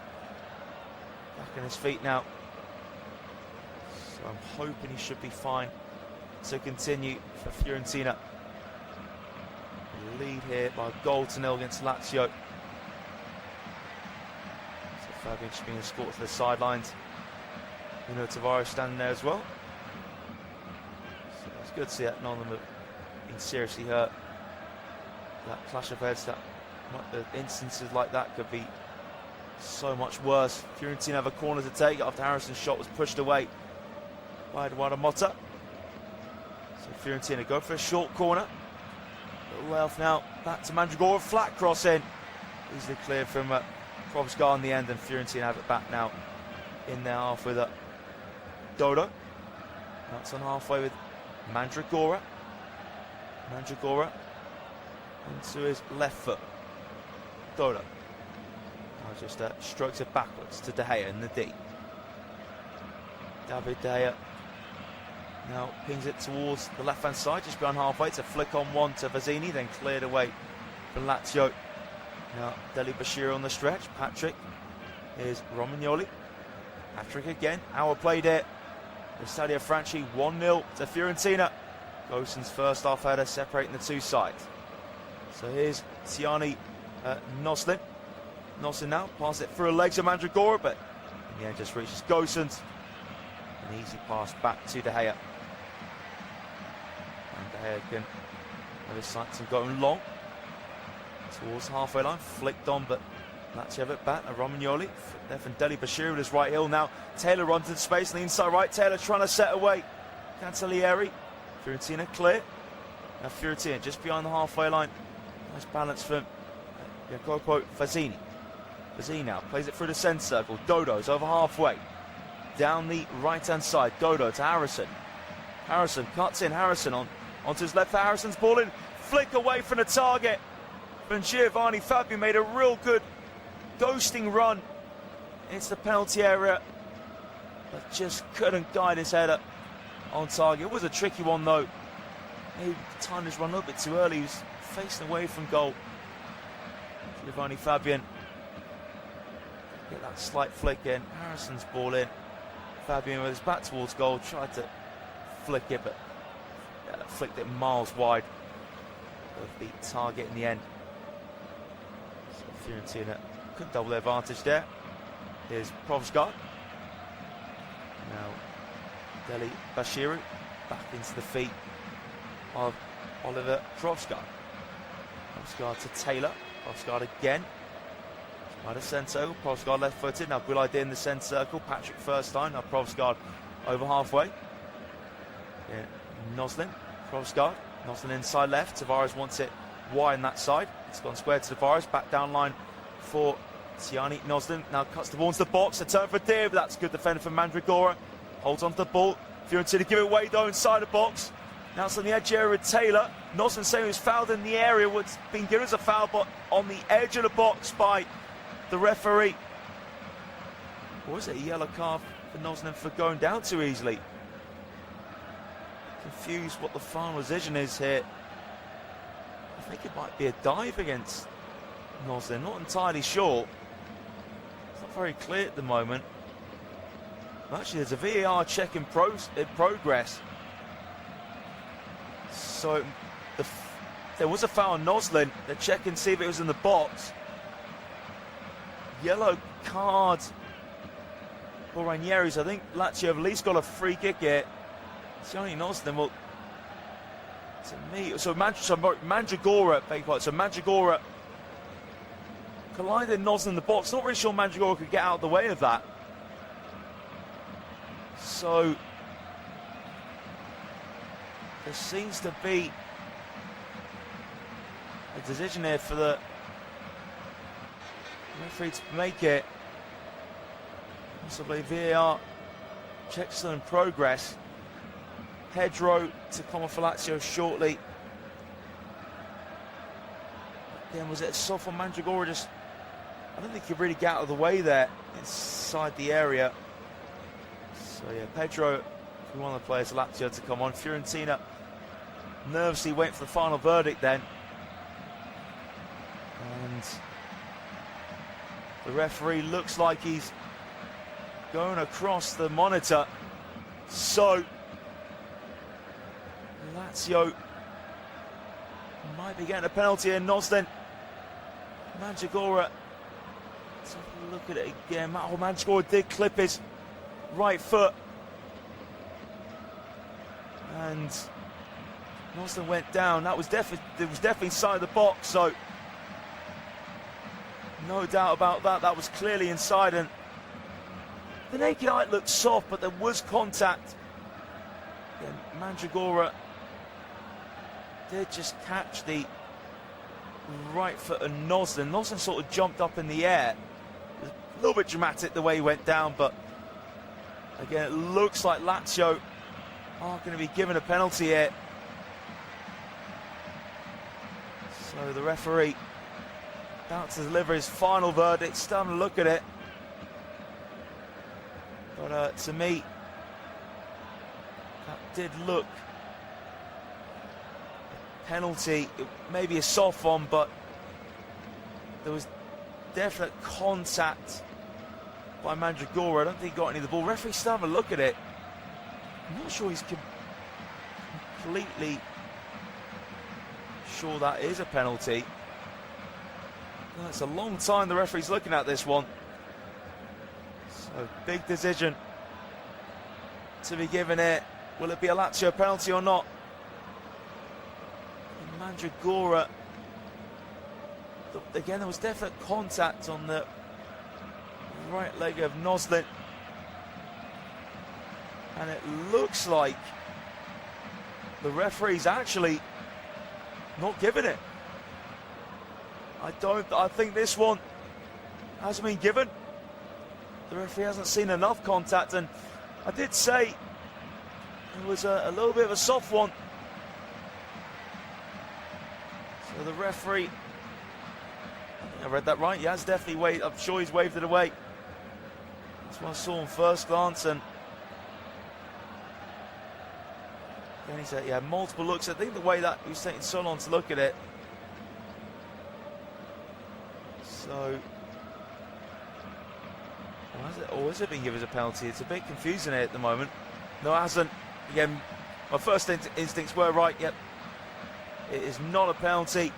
back on his feet now. So I'm hoping he should be fine to continue for Fiorentina. Lead here by a goal to nil against Lazio. So Fabian just being escorted to the sidelines. You know, Tavares standing there as well. So it's good to see that none of them have been seriously hurt. That clash of heads, instances like that could be so much worse. Fiorentina have a corner to take after Harrison's shot was pushed away by Eduardo Motta. So Fiorentina go for a short corner. Little left now, back to Mandragora, flat cross in. Easily cleared from Provsgaard in the end, and Fiorentina have it back now in their half with Dodo. That's on halfway with Mandragora. Mandragora onto his left foot. Dodo. Now just strokes it backwards to De Gea in the D. David De Gea now pings it towards the left-hand side, just beyond halfway. It's a flick on one to Vazzini, then cleared away from Lazio. Now Deli Bashir on the stretch. Patrick is Romagnoli. Patrick again. Hour played it. The Stadio Franchi 1-0 to Fiorentina. Gosens' first half header separating the two sides. So here's Tiani Noslin. Noslin now passes it through a legs of Mandragora, but in the end just reaches Gosens. An easy pass back to De Gea. And De Gea can have his sights and going long towards the halfway line. Flicked on, but Lazio have it back. Romagnoli there from Deli Bashir with his right heel now. Taylor runs into space on the inside right. Taylor trying to set away Cancellieri. Fiorentina clear. Now Fiorentina just behind the halfway line. Nice balance from Jacopo Vazzini. Vazzini now plays it through the centre circle. Dodo's over halfway. Down the right-hand side. Dodo to Harrison. Harrison cuts in. Harrison onto his left. Harrison's ball in. Flick away from the target. From Giovanni Fabian made a real good ghosting run into the penalty area, but just couldn't guide his header on target. It was a tricky one though. Maybe timed his run a little bit too early. He was facing away from goal. Giovanni Fabian get that slight flick in. Harrison's ball in. Fabian with his back towards goal tried to flick it, but flicked it miles wide of the target in the end. So Fiorentina could double their advantage there. Here's Provsgaard. Now Deli Bashiru back into the feet of Oliver Provsgaard. Provsgaard to Taylor. Provsgaard again. By the centre circle. Provsgaard left footed. Now good idea in the centre circle. Patrick first time. Now Provsgaard over halfway. Yeah, Noslin. Provsgaard. Noslin inside left. Tavares wants it wide on that side. It's gone square to Tavares. Back down line for Tiani Noslin. Now cuts the ball into the box. A turn for Deer, but that's good defender from Mandragora. Holds on to the ball. Fiorentina give it away though inside the box. Now it's on the edge area with Taylor. Noslin saying he was fouled in the area. What's been given as a foul, but on the edge of the box by the referee. Or is it a yellow card for Noslin for going down too easily. Confused what the final decision is here. I think it might be a dive against Noslin, not entirely sure. It's not very clear at the moment. Actually, there's a VAR check in progress. So there was a foul on Noslin. They're checking to see if it was in the box. Yellow card for Ranieri's. I think Lazio have at least got a free kick here. It's only Noslin. Well, to me, so Mandragora, so Mandragora collided Noslin in the box. Not really sure Mandragora could get out of the way of that. So there seems to be a decision here for the referee to make it. Possibly VAR checks still in progress. Pedro to come off for Lazio shortly. Again, was it a soft on Mandragora? Just, I don't think he could really get out of the way there inside the area. So yeah, Pedro, one of the players of Lazio to come on. Fiorentina nervously wait for the final verdict then. And the referee looks like he's going across the monitor. So Lazio might be getting a penalty in Noslin. Mandragora, let's have a look at it again. Oh, Mandragora did clip his right foot. And Noslin went down. That was definitely inside the box, so no doubt about that. That was clearly inside, and the naked eye looked soft, but there was contact. Again, Mandragora did just catch the right foot of Noslin. Noslin sort of jumped up in the air. It was a little bit dramatic the way he went down, but again, it looks like Lazio are going to be given a penalty here. So the referee about to deliver his final verdict. Still having a look at it. But to me, that did look a penalty. It may be a soft one, but there was definite contact by Mandragora. I don't think he got any of the ball. Referee still having a look at it. I'm not sure he's completely sure that is a penalty. Well, it's a long time the referee's looking at this one. So big decision to be given here. Will it be a Lazio penalty or not? And Mandragora, again, there was definite contact on the right leg of Noslin, and it looks like the referee's actually not giving it. I think this one hasn't been given. The referee hasn't seen enough contact, and I did say it was a little bit of a soft one. So the referee, I think I read that right. He has definitely waved. I'm sure he's waved it away. That's what I saw on first glance, and then he said he had multiple looks. I think the way that he was taking so long to look at it. So, has it been given as a penalty? It's a bit confusing here at the moment. No, it hasn't. Again, my first instincts were right. Yep, it is not a penalty.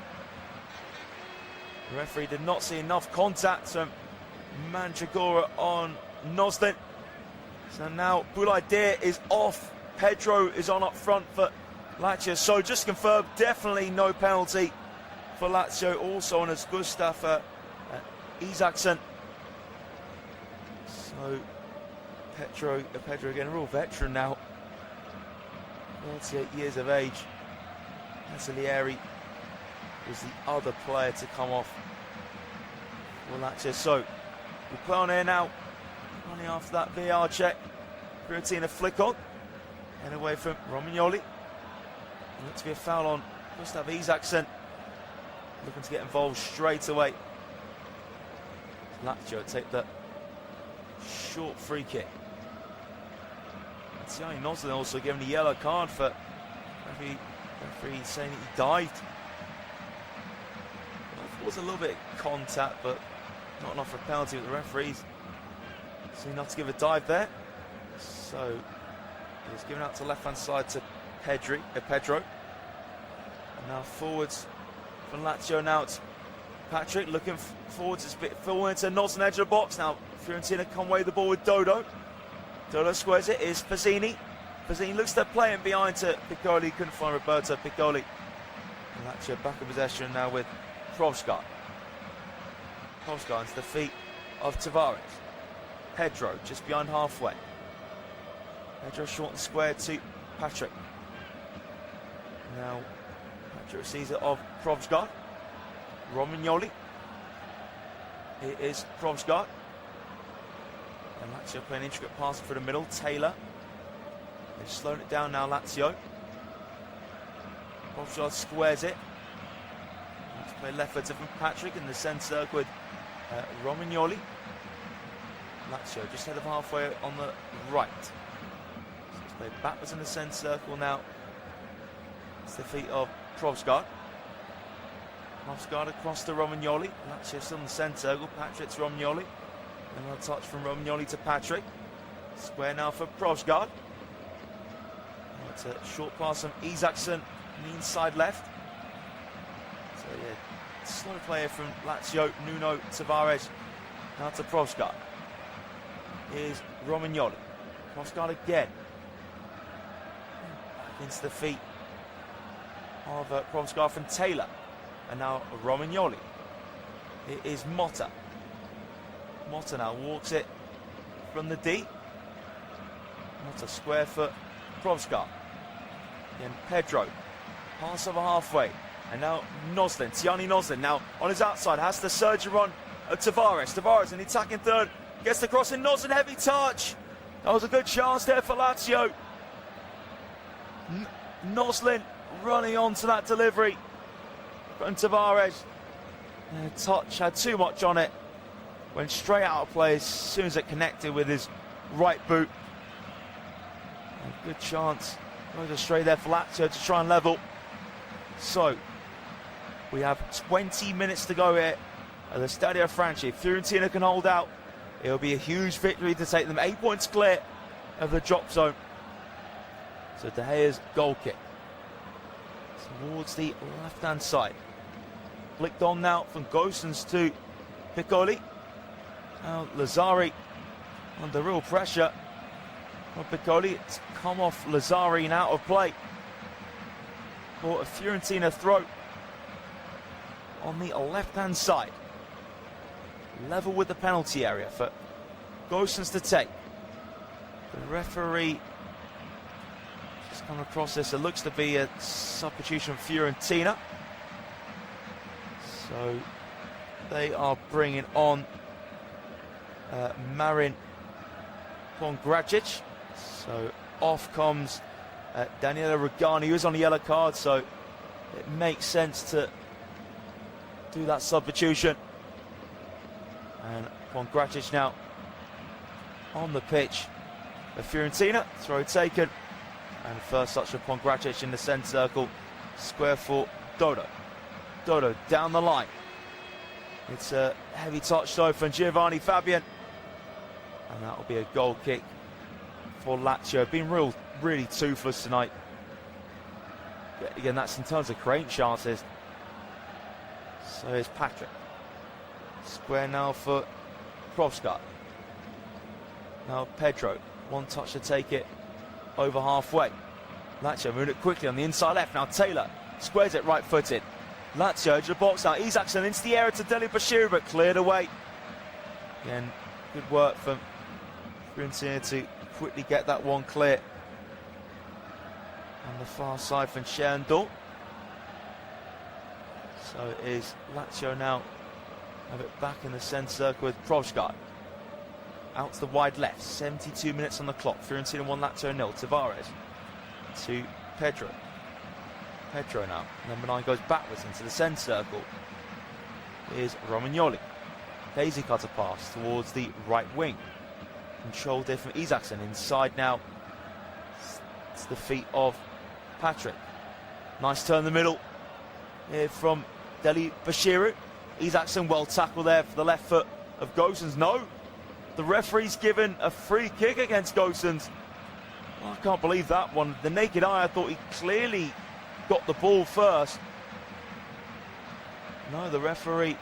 The referee did not see enough contact from Mandragora on Noslin. So now Boulaïdia is off. Pedro is on up front for Lazio. So just confirmed, definitely no penalty for Lazio. Also on as Gustav Isaacson. So Pedro again, a real veteran now. 38 years of age. Cagliari was the other player to come off for Lazio. So we play on here now. Running after that VAR check. Fiorentina flick on. And away from Romagnoli. Looks to be a foul on Gustav Isaacson. Looking to get involved straight away. Lazio take the short free kick. Tiani Noslin also given a yellow card for referee saying that he dived. It was a little bit of contact, but not enough for a penalty. But the referees seem not to give a dive there. So he's given out to left-hand side to Pedro. And now forwards from Lazio. Now it's Patrick looking forwards. It's a bit full into Noslin, edge of the box. Now Fiorentina come away the ball with Dodo. Dodo squares it. Is Fazzini. Fazzini looks to play it behind to Piccoli. Couldn't find Roberto Piccoli. And Lazio back in possession now with Provsgaard. Provsgaard into the feet of Tavares. Pedro just behind halfway. Pedro short and square to Patrick. Now Patrick receives it of Provsgaard. Romagnoli. It is Provsgaard. And Lazio playing intricate pass through the middle. Taylor. They've slowed it down now, Lazio. Provsgaard squares it. Let's play left footed from Patrick in the centre circle with Romagnoli. Lazio just ahead of halfway on the right. So let's play backwards in the centre circle now. It's the feet of Provsgaard. Provsgaard across to Romagnoli. Lazio still in the centre circle. Patrick's Romagnoli. Another touch from Romagnoli to Patrick. Square now for Provsgaard. It's a short pass from Isaacson on the inside left. So yeah, slow player from Lazio, Nuno Tavares. Now to Provsgaard. Here's Romagnoli. Provsgaard again. Back into the feet of Provsgaard from Taylor. And now Romagnoli. It is Motta. Motta now walks it from the D. Motta square for Provsgaard. Then Pedro. Pass over halfway. And now Noslin. Tiani Noslin now on his outside. Has the surge run of Tavares. Tavares in the attacking third. Gets the cross in. Noslin, heavy touch. That was a good chance there for Lazio. Noslin running on to that delivery from Tavares. Touch had too much on it. Went straight out of play as soon as it connected with his right boot. A good chance. Goes astray there for Lazio to try and level. So we have 20 minutes to go here at the Stadio Franchi. If Fiorentina can hold out, it'll be a huge victory to take them 8 points clear of the drop zone. So De Gea's goal kick towards the left-hand side. Flicked on now from Gosens to Piccoli. Now Lazzari under real pressure from Piccoli. It's come off Lazzari and out of play for a Fiorentina throw on the left-hand side. Level with the penalty area for Gosens to take. The referee just come across this. It looks to be a substitution from Fiorentina. So they are bringing on Marin Pongracic. So off comes Daniele Rugani, who is on a yellow card, so it makes sense to do that substitution. And Pongracic now on the pitch for Fiorentina. Throw taken. And first touch of Pongracic in the centre circle. Square for Dodo. Dodo down the line. It's a heavy touch though from Giovanni Fabian. And that will be a goal kick for Lazio. Been really toothless tonight. Again, that's in terms of creating chances. So here's Patrick. Square now for Provsgaard. Now Pedro. One touch to take it over halfway. Lazio moving it quickly on the inside left. Now Taylor squares it right footed. Lazio edge of the box now. Isaacson into the area to Deli Bashiru, but cleared away. Again, good work from Fiorentina to quickly get that one clear. On the far side from Scherndal. So it is Lazio now have it back in the centre circle with Provsgaard. Out to the wide left. 72 minutes on the clock. Fiorentina 1, Lazio 0. Tavares to Pedro. Pedro now. Number 9 goes backwards into the centre circle. Here's Romagnoli. Daisy cutter pass towards the right wing. Controlled there from Isaacson. Inside now It's the feet of Patrick. Nice turn in the middle here from Deli Bashiru. Isaacson well tackled there for the left foot of Gosens. No, the referee's given a free kick against Gosens. Oh, I can't believe that one. The naked eye, I thought he clearly got the ball first. No, the referee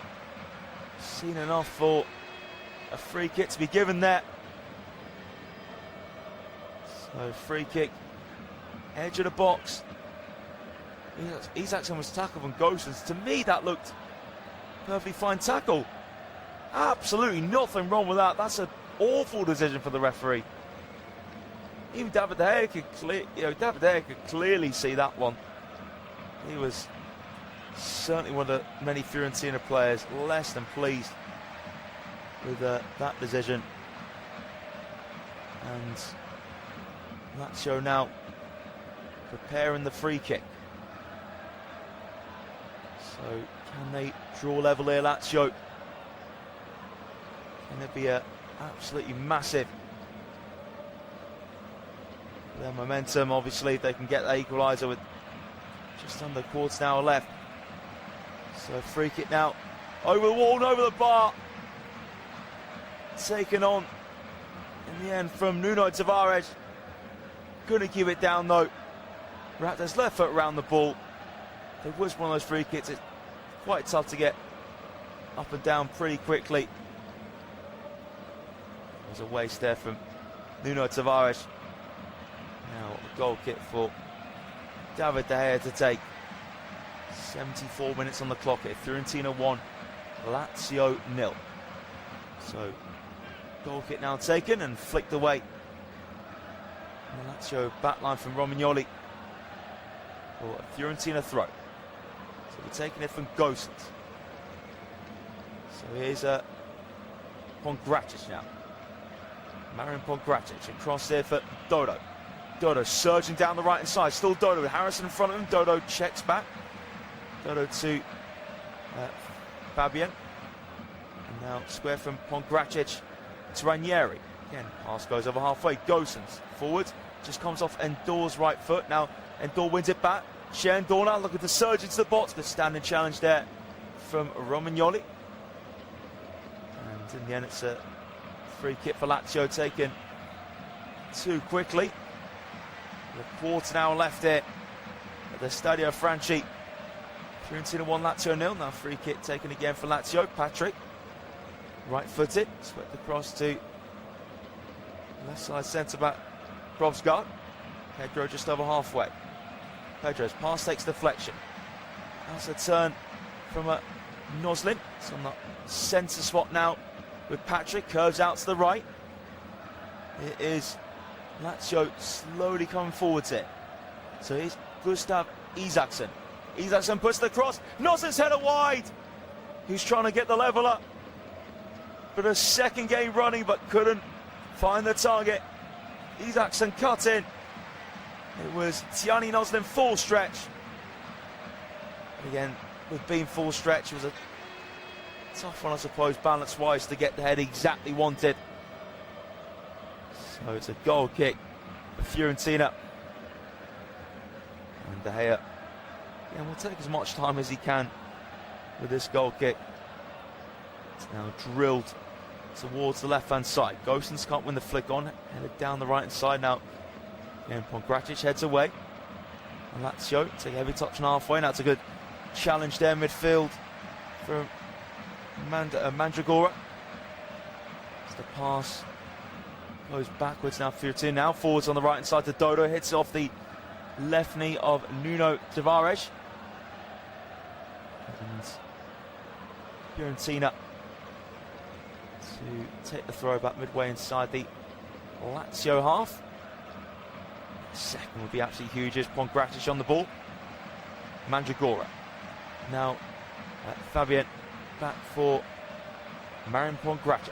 seen enough for a free kick to be given there. So free kick, edge of the box. Isaacson was tackled from Gosens. To me, that looked perfectly fine tackle. Absolutely nothing wrong with that. That's an awful decision for the referee. Even David De Gea could clearly see that one. He was certainly one of the many Fiorentina players less than pleased with that decision. And Lazio now preparing the free kick. So can they draw level here, Lazio? Can it be a absolutely massive their momentum? Obviously, if they can get that equaliser with just under a quarter of an hour left. So free kick now, over the wall and over the bar. Taken on in the end from Nuno Tavares. Couldn't keep it down though. Wrapped his left foot around the ball. It was one of those free kicks. It's quite tough to get up and down pretty quickly. There's a waste there from Nuno Tavares. Now a goal kick for David De Gea to take. 74 minutes on the clock here. Fiorentina 1, Lazio 0. So goal kick now taken and flicked away. And the Lazio backline from Romagnoli for a Fiorentina throw. So we're taking it from Gosens. So here's Pongracic now. Marian Pongracic across there for Dodo. Dodo surging down the right hand side. Still Dodo with Harrison in front of him. Dodo checks back. Dodo to Fabian. And now square from Pongracic to Ranieri. Again, pass goes over halfway. Gosens forward. Just comes off Endor's right foot. Now Endor wins it back. Endor now looking to surge into the box. Good standing challenge there from Romagnoli. And in the end, it's a free kick for Lazio taken too quickly. With a quarter of an hour left here at the Stadio Franchi. Fiorentina 1, Lazio 0. Now free kick taken again for Lazio. Patrick, right-footed, swept across to left side centre-back Brobsgaard. Pedro just over halfway. Pedro's pass takes deflection. That's a turn from a Noslin. It's on the centre spot now with Patrick. Curves out to the right. It is Lazio slowly coming forwards here. So here's Gustav Isaacson. Isaacson puts the cross. Noslin's header wide. He's trying to get the level up. But a second game running, but couldn't find the target. Isaacson cut in. It was Tiani Noslin full stretch. Again, with being full stretch, it was a tough one, I suppose, balance-wise, to get the head exactly wanted. So it's a goal kick for Fiorentina. And De Gea will take as much time as he can with this goal kick. It's now drilled towards the left-hand side. Gosens can't win the flick on, headed down the right-hand side now. Again, Pongracic heads away. And Lazio take a heavy touch on halfway. Now it's a good challenge there midfield from Mandragora. As the pass goes backwards now. Fiorentina now forwards on the right-hand side to Dodo. Hits off the left knee of Nuno Tavares. And Fiorentina to take the throw back midway inside the Lazio half. Second would be absolutely huge. Is Pongracic on the ball. Mandragora. Now Fabian back for Marian Pongracic.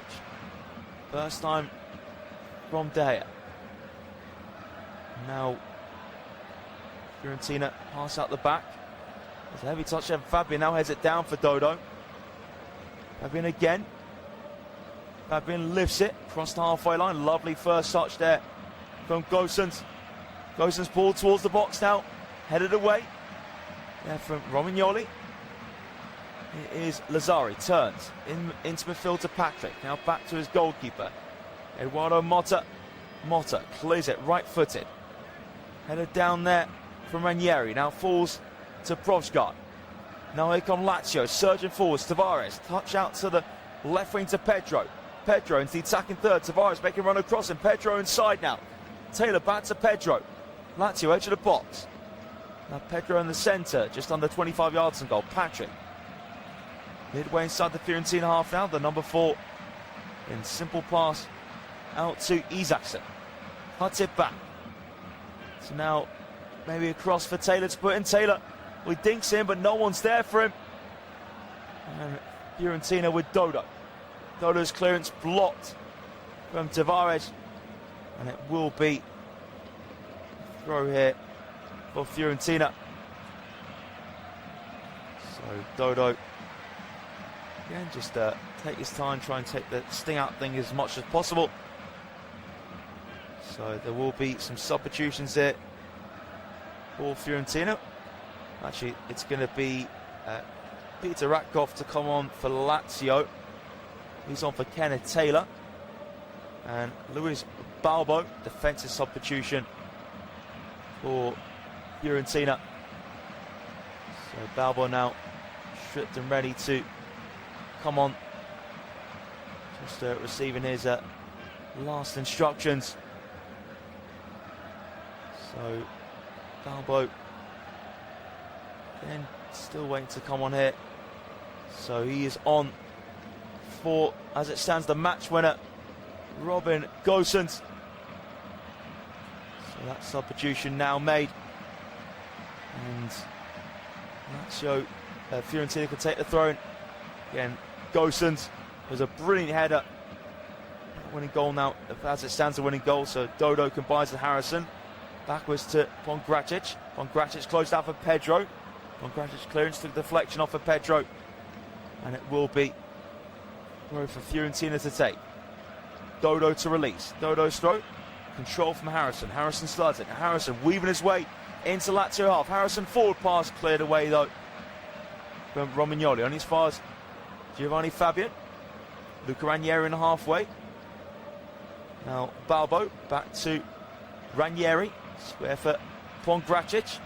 First time from De Gea. Now Fiorentina pass out the back. There's a heavy touch there. Fabian now heads it down for Dodo. Fabian again. Fabian lifts it across the halfway line. Lovely first touch there from Gosens. Gosens ball towards the box now. Headed away. There from Romagnoli. It is Lazzari. Turns into midfield to Patrick. Now back to his goalkeeper. Eduardo Motta. Motta clears it right-footed. Headed down there from Ranieri. Now falls to Provsgaard. Now here come Lazio. Surging forwards. Tavares. Touch out to the left wing to Pedro. Pedro into the attacking third. Tavares making a run across and Pedro inside now. Taylor back to Pedro. Lazio edge of the box. Now Pedro in the centre, just under 25 yards from goal. Patrick. Midway inside the Fiorentina half now. The number 4 in simple pass out to Isaacson. Cuts it back. So now maybe a cross for Taylor to put in. Taylor, he dinks in, but no one's there for him. And Fiorentina with Dodo. Dodo's clearance blocked from Tavares. And it will be a throw here for Fiorentina. So Dodo, again, just take his time, try and take the sting out thing as much as possible. So there will be some substitutions there for Fiorentina. Actually, it's going to be Peter Ratkov to come on for Lazio. He's on for Kenneth Taylor. And Luis Balbo, defensive substitution for Fiorentina. So Balbo now stripped and ready to come on. Just receiving his last instructions. So Balbo then still waiting to come on here. So he is on for, as it stands, the match winner, Robin Gosens. So that substitution now made. And Lazio, Fiorentina can take the throw in. Again, Gosens was a brilliant header. Winning goal now, as it stands, a winning goal. So Dodo combines with Harrison. Backwards to Pongracic. Pongracic closed out for Pedro. Pongracic clearance took deflection off for Pedro. And it will be throw for Fiorentina to take. Dodo to release. Dodo's throw. Control from Harrison. Harrison starts it. Harrison weaving his way into Lazio half. Harrison forward pass cleared away though from Romagnoli. Only as far as Giovanni Fabian. Luca Ranieri in the halfway. Now Balbo back to Ranieri. Square for Pongracic.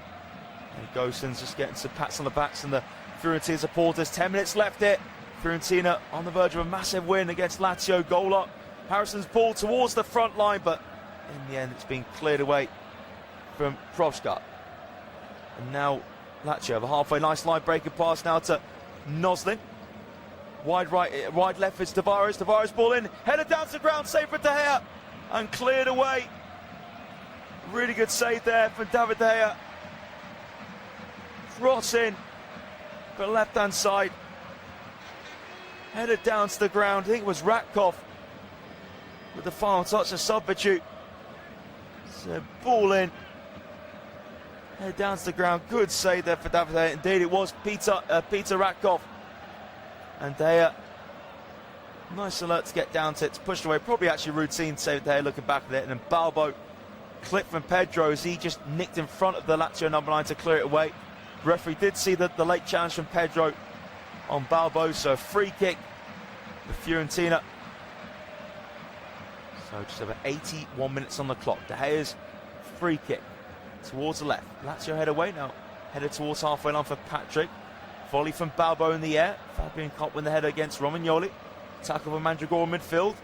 And Gosens just getting some pats on the backs and the Fiorentina supporters. 10 minutes left here. Fiorentina on the verge of a massive win against Lazio. Goal up. Harrison's ball towards the front line, but in the end it's been cleared away from Provsgaard. And now Lazio have a halfway nice line breaking pass now to Noslin. Wide right, wide left is Tavares. Tavares ball in, headed down to the ground, save for De Gea, and cleared away. Really good save there from David De Gea. Cross in, but left hand side. Headed down to the ground. I think it was Ratkov with the final touch, a substitute. So ball in. Headed down to the ground. Good save there for David De Gea. Indeed, it was Peter Ratkov. And De Gea, nice alert to get down to it, to push away. Probably actually routine save De Gea looking back at it. And then Balbo clipped from Pedro as he just nicked in front of the Lazio number 9 to clear it away. Referee did see the late challenge from Pedro on Balbo, so a free kick for Fiorentina. So just over 81 minutes on the clock. De Gea's free kick towards the left. Lazio head away now, headed towards halfway line for Patrick. Volley from Balbo in the air. Fabian can't win the header against Romagnoli. Tackle from Mandragora midfield.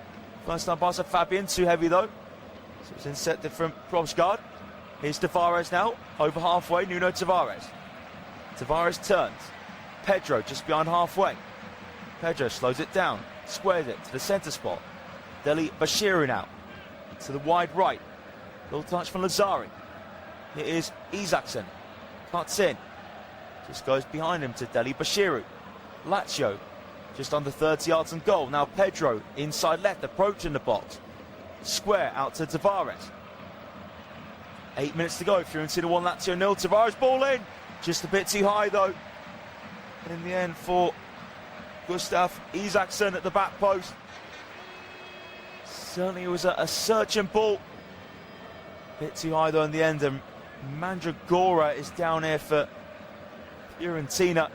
First time pass of Fabian, too heavy though. So it's intercepted from Provsgaard. Here's Tavares now, over halfway, Nuno Tavares. Tavares turns. Pedro just behind halfway. Pedro slows it down, squares it to the centre spot. Deli Bashiru now to the wide right. Little touch from Lazzari. It is Isaacson. Cuts in. Just goes behind him to Deli Bashiru. Lazio just under 30 yards and goal. Now Pedro inside left, approaching the box. Square out to Tavares. 8 minutes to go. Fiorentina 1, Lazio 0. Tavares ball in. Just a bit too high though. In the end for Gustav Isaacson at the back post. Certainly it was a searching ball. bit too high though in the end, and Mandragora is down here for Fiorentina.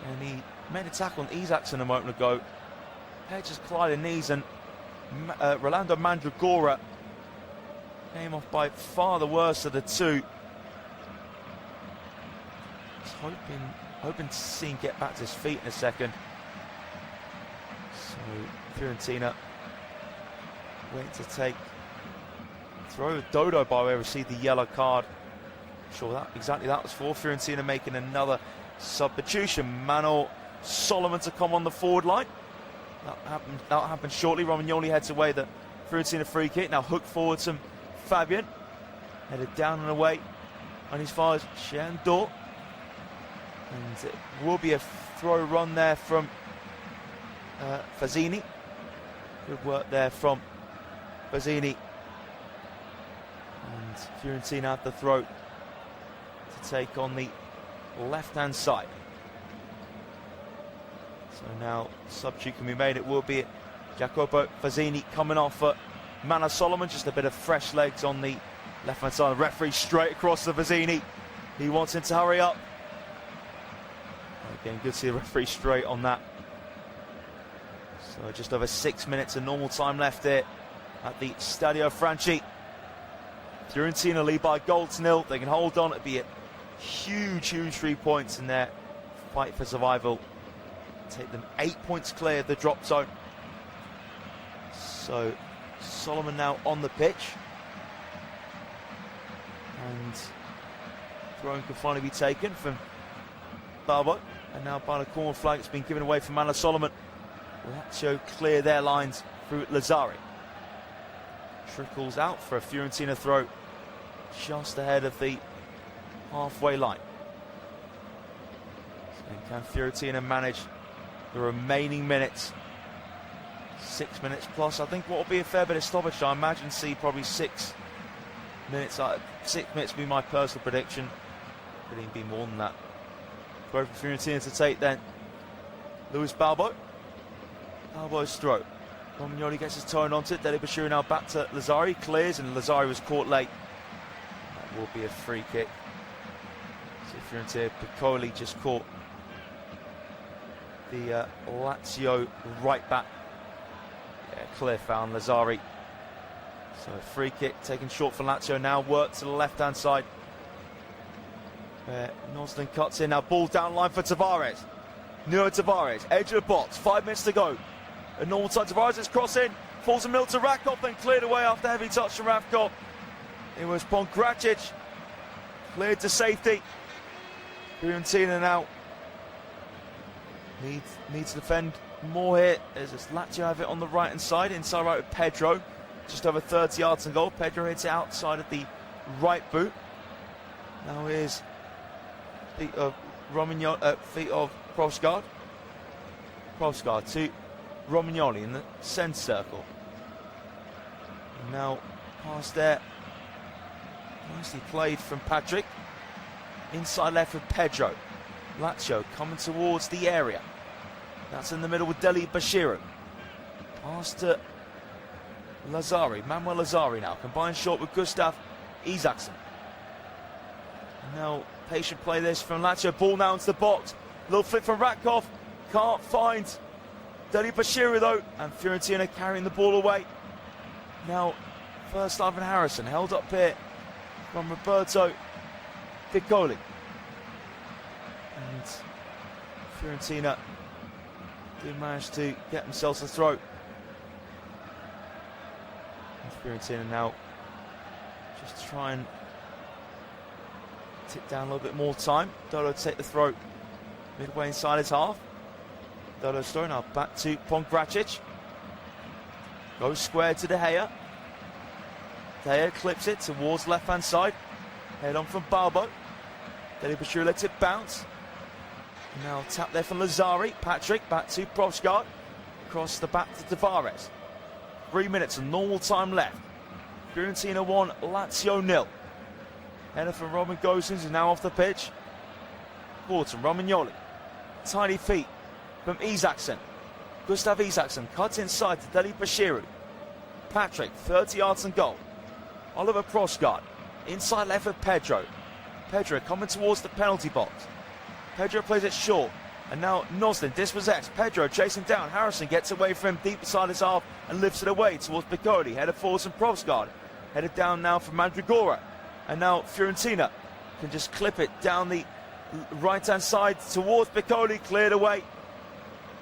And he made a tackle on Isaacson a moment ago. Pair just collided knees, and Rolando Mandragora came off by far the worst of the two. Just hoping to see him get back to his feet in a second. So Fiorentina waiting to throw. Dodo, by the way, received the yellow card. I'm sure that was for Fiorentina, making another substitution. Manuel Solomon to come on the forward line. That'll happen shortly. Romagnoli heads away the Fiorentina free kick. Now hooked forward to Fabian. Headed down and away. And as far as Shandor. And it will be a throw run there from Fazzini. Good work there from Fazzini. And Fiorentina have the throw to take on the left-hand side. So now substitute can be made. It will be Jacopo Fazzini coming off for Manuel Solomon. Just a bit of fresh legs on the left-hand side. The referee straight across to Fazzini. He wants him to hurry up. Again, good to see the referee straight on that. So just over 6 minutes of normal time left here at the Stadio Franchi. Fiorentina lead by a goal to nil. They can hold on. It'd be a huge 3 points in their fight for survival. Take them 8 points clear of the drop zone. So Solomon now on the pitch. And throwing can finally be taken from Barbo. And now by the corner flag, it's been given away from Manuel Solomon. Lazio clear their lines through Lazzari. Trickles out for a Fiorentina throw just ahead of the halfway line. So can Fiorentina manage the remaining minutes? 6 minutes plus. I think what will be a fair bit of stoppage. I imagine see probably 6 minutes. 6 minutes would be my personal prediction. Could even be more than that. Throw for Fiorentina to take then. Luis Balbo. Balbo's throw. Romagnoli gets his turn onto it. Deli Bashir now back to Lazzari. Clears, and Lazzari was caught late. That will be a free kick. So Fiorentina, Piccoli just caught the Lazio right back. Yeah, clear foul on Lazzari. So free kick taken short for Lazio. Now work to the left-hand side. Nosling cuts in. Now ball down line for Tavares. Nuno Tavares, edge of the box. 5 minutes to go. A normal time. Tavares is crossing. Falls a middle to Rakov, then cleared away after heavy touch from Ravkov. It was Pongracic. Cleared to safety. Fiorentina now needs to defend more here. As Lazio have it on the right-hand side. Inside right with Pedro. Just over 30 yards to goal. Pedro hits it outside of the right boot. Now here's feet of Romagnoli, feet of Prosgard. Prosgard to Romagnoli in the centre circle. And now pass there. Nicely played from Patrick. Inside left with Pedro. Lazio coming towards the area. That's in the middle with Deli Bashiru. Pass to Lazzari. Manuel Lazzari now. Combined short with Gustav Isaacson. Now patient play this from Lazio. Ball now into the box. Little flip from Rakov. Can't find Deli Bashiru though. And Fiorentina carrying the ball away. Now first Ivan Harrison held up here from Roberto Piccoli. And Fiorentina do manage to get themselves a throw. And Fiorentina now just try and tick down a little bit more time. Dodo to take the throw midway inside his half. Dodo's throw now back to Pongracic. Goes square to De Gea. De Gea clips it towards left-hand side. Head on from Balbo. Deli Bashiru lets it bounce. Now tap there from Lazzari. Patrick back to Prosgard. Across the back to Tavares. 3 minutes of normal time left. Fiorentina 1, Lazio 0. Header from Robin Gosens is now off the pitch. Wharton, Romagnoli. Tiny feet from Isaacson. Gustav Isaacson cuts inside to Deli Bashiru. Patrick, 30 yards and goal. Oliver Prosgaard, inside left with Pedro. Pedro coming towards the penalty box. Pedro plays it short, and now Noslin dispossessed. Pedro chasing down. Harrison gets away from him deep inside his half and lifts it away towards Piccoli. Headed forwards from Prosgaard. Headed down now from Mandragora. And now Fiorentina can just clip it down the right-hand side towards Piccoli. Cleared away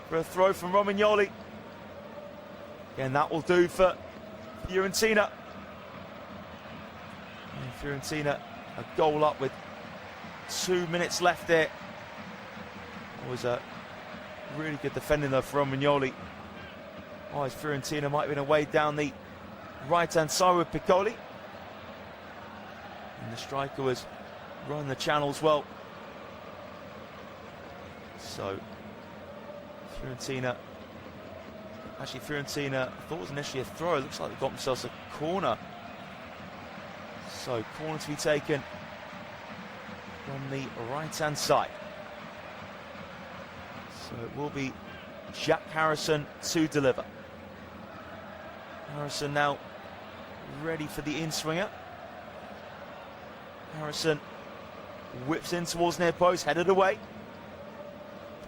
for a throw from Romagnoli. And that will do for Fiorentina. And Fiorentina a goal up with 2 minutes left there. It was a really good defending though for Romagnoli. Oh, as Fiorentina might have been away down the right-hand side with Piccoli. And the striker was running the channels well. So Fiorentina, I thought it was initially a throw. It looks like they got themselves a corner. So corner to be taken from the right-hand side. So it will be Jack Harrison to deliver. Harrison now ready for the in-swinger. Harrison whips in towards near post, headed away.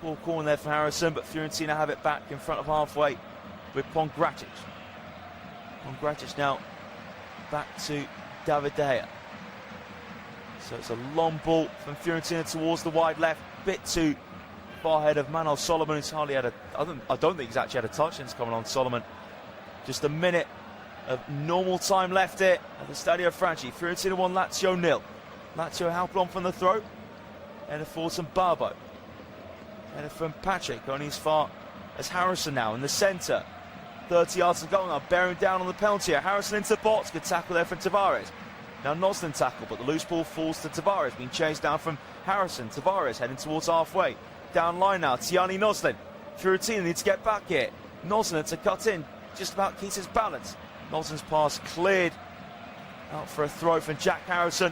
Poor corner there for Harrison, but Fiorentina have it back in front of halfway with Pongracic. Pongracic now back to David De Gea. So it's a long ball from Fiorentina towards the wide left, bit too far ahead of Manuel Solomon, who's hardly had I don't think he's actually had a touch since coming on. Solomon. Just a minute of normal time left here at the Stadio Franchi. Fiorentina 1, Lazio 0. Lazio helped on from the throw. Header forward from Barbo. Header from Patrick, only as far as Harrison now in the centre. 30 yards to go now, bearing down on the penalty. Harrison into the box, good tackle there from Tavares. Now Noslin tackle, but the loose ball falls to Tavares, being chased down from Harrison. Tavares heading towards halfway. Down line now, Tiani Noslin. Fiorentina needs to get back here. Noslin to cut in, just about keeps his balance. Noslin's pass cleared out for a throw from Jack Harrison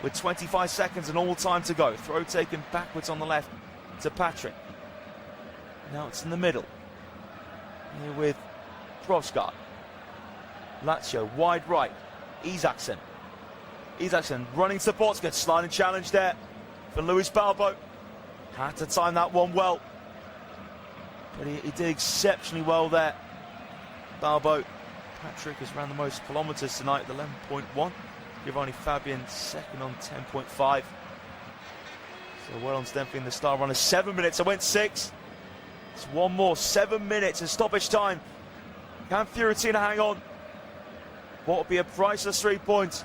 with 25 seconds and all time to go. Throw taken backwards on the left to Patrick. Now it's in the middle. Here with Prosgaard. Lazio wide right. Isaacson running to the box. Good sliding challenge there for Luis Balbo. Had to time that one well, but he did exceptionally well there. Balbo. Patrick has ran the most kilometres tonight at 11.1. Giovanni Fabian second on 10.5. So well on Stenfield, the star runner. 7 minutes. I went 6. It's one more. 7 minutes in stoppage time. Can Fiorentina hang on? What would be a priceless 3 points?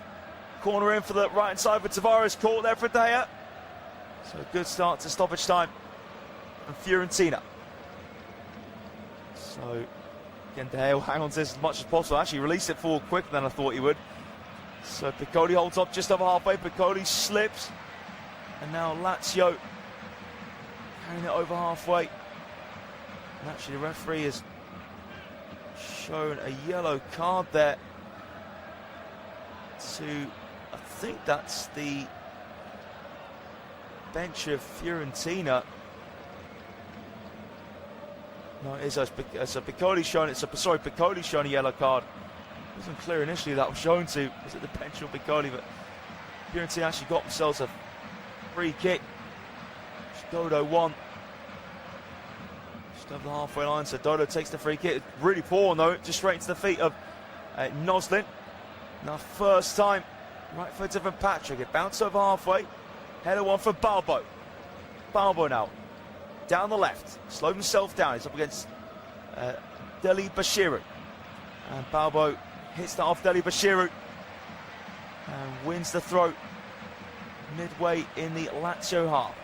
Corner in for the right hand side for Tavares. Caught there for De Gea. So a good start to stoppage time from Fiorentina. So again, De Gea will hang on to this as much as possible. Actually released it forward quicker than I thought he would. So Piccoli holds up just over halfway. Piccoli slips. And now Lazio carrying it over halfway. And actually the referee has shown a yellow card there to, I think that's the bench of Fiorentina. No, it is. So Piccoli's shown it. So Piccoli's shown a yellow card. It wasn't clear initially that was shown to. Was it the bench or Piccoli? But Fiorentina actually got themselves a free kick. Dodo won. Just over the halfway line. So Dodo takes the free kick. It's really poor though. Just straight into the feet of Noslin. Now first time. Right footed from Patrick. It bounced over halfway. Header one for Balbo. Balbo now. Down the left, slowed himself down. He's up against Deli Bashiru. And Balbo hits that off Deli Bashiru and wins the throw midway in the Lazio half.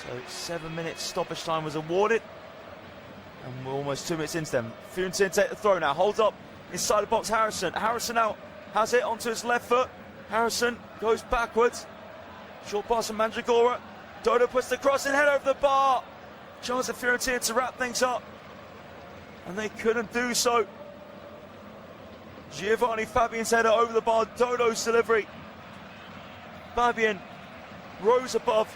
So 7 minutes stoppage time was awarded. And we're almost 2 minutes into them. Fiorentina take the throw now. Holds up inside the box. Harrison out. Has it onto his left foot. Harrison goes backwards. Short pass from Mandragora. Dodo puts the cross and head over the bar. Chance of Fiorentina to wrap things up. And they couldn't do so. Giovanni Fabian's header over the bar. Dodo's delivery. Fabian rose above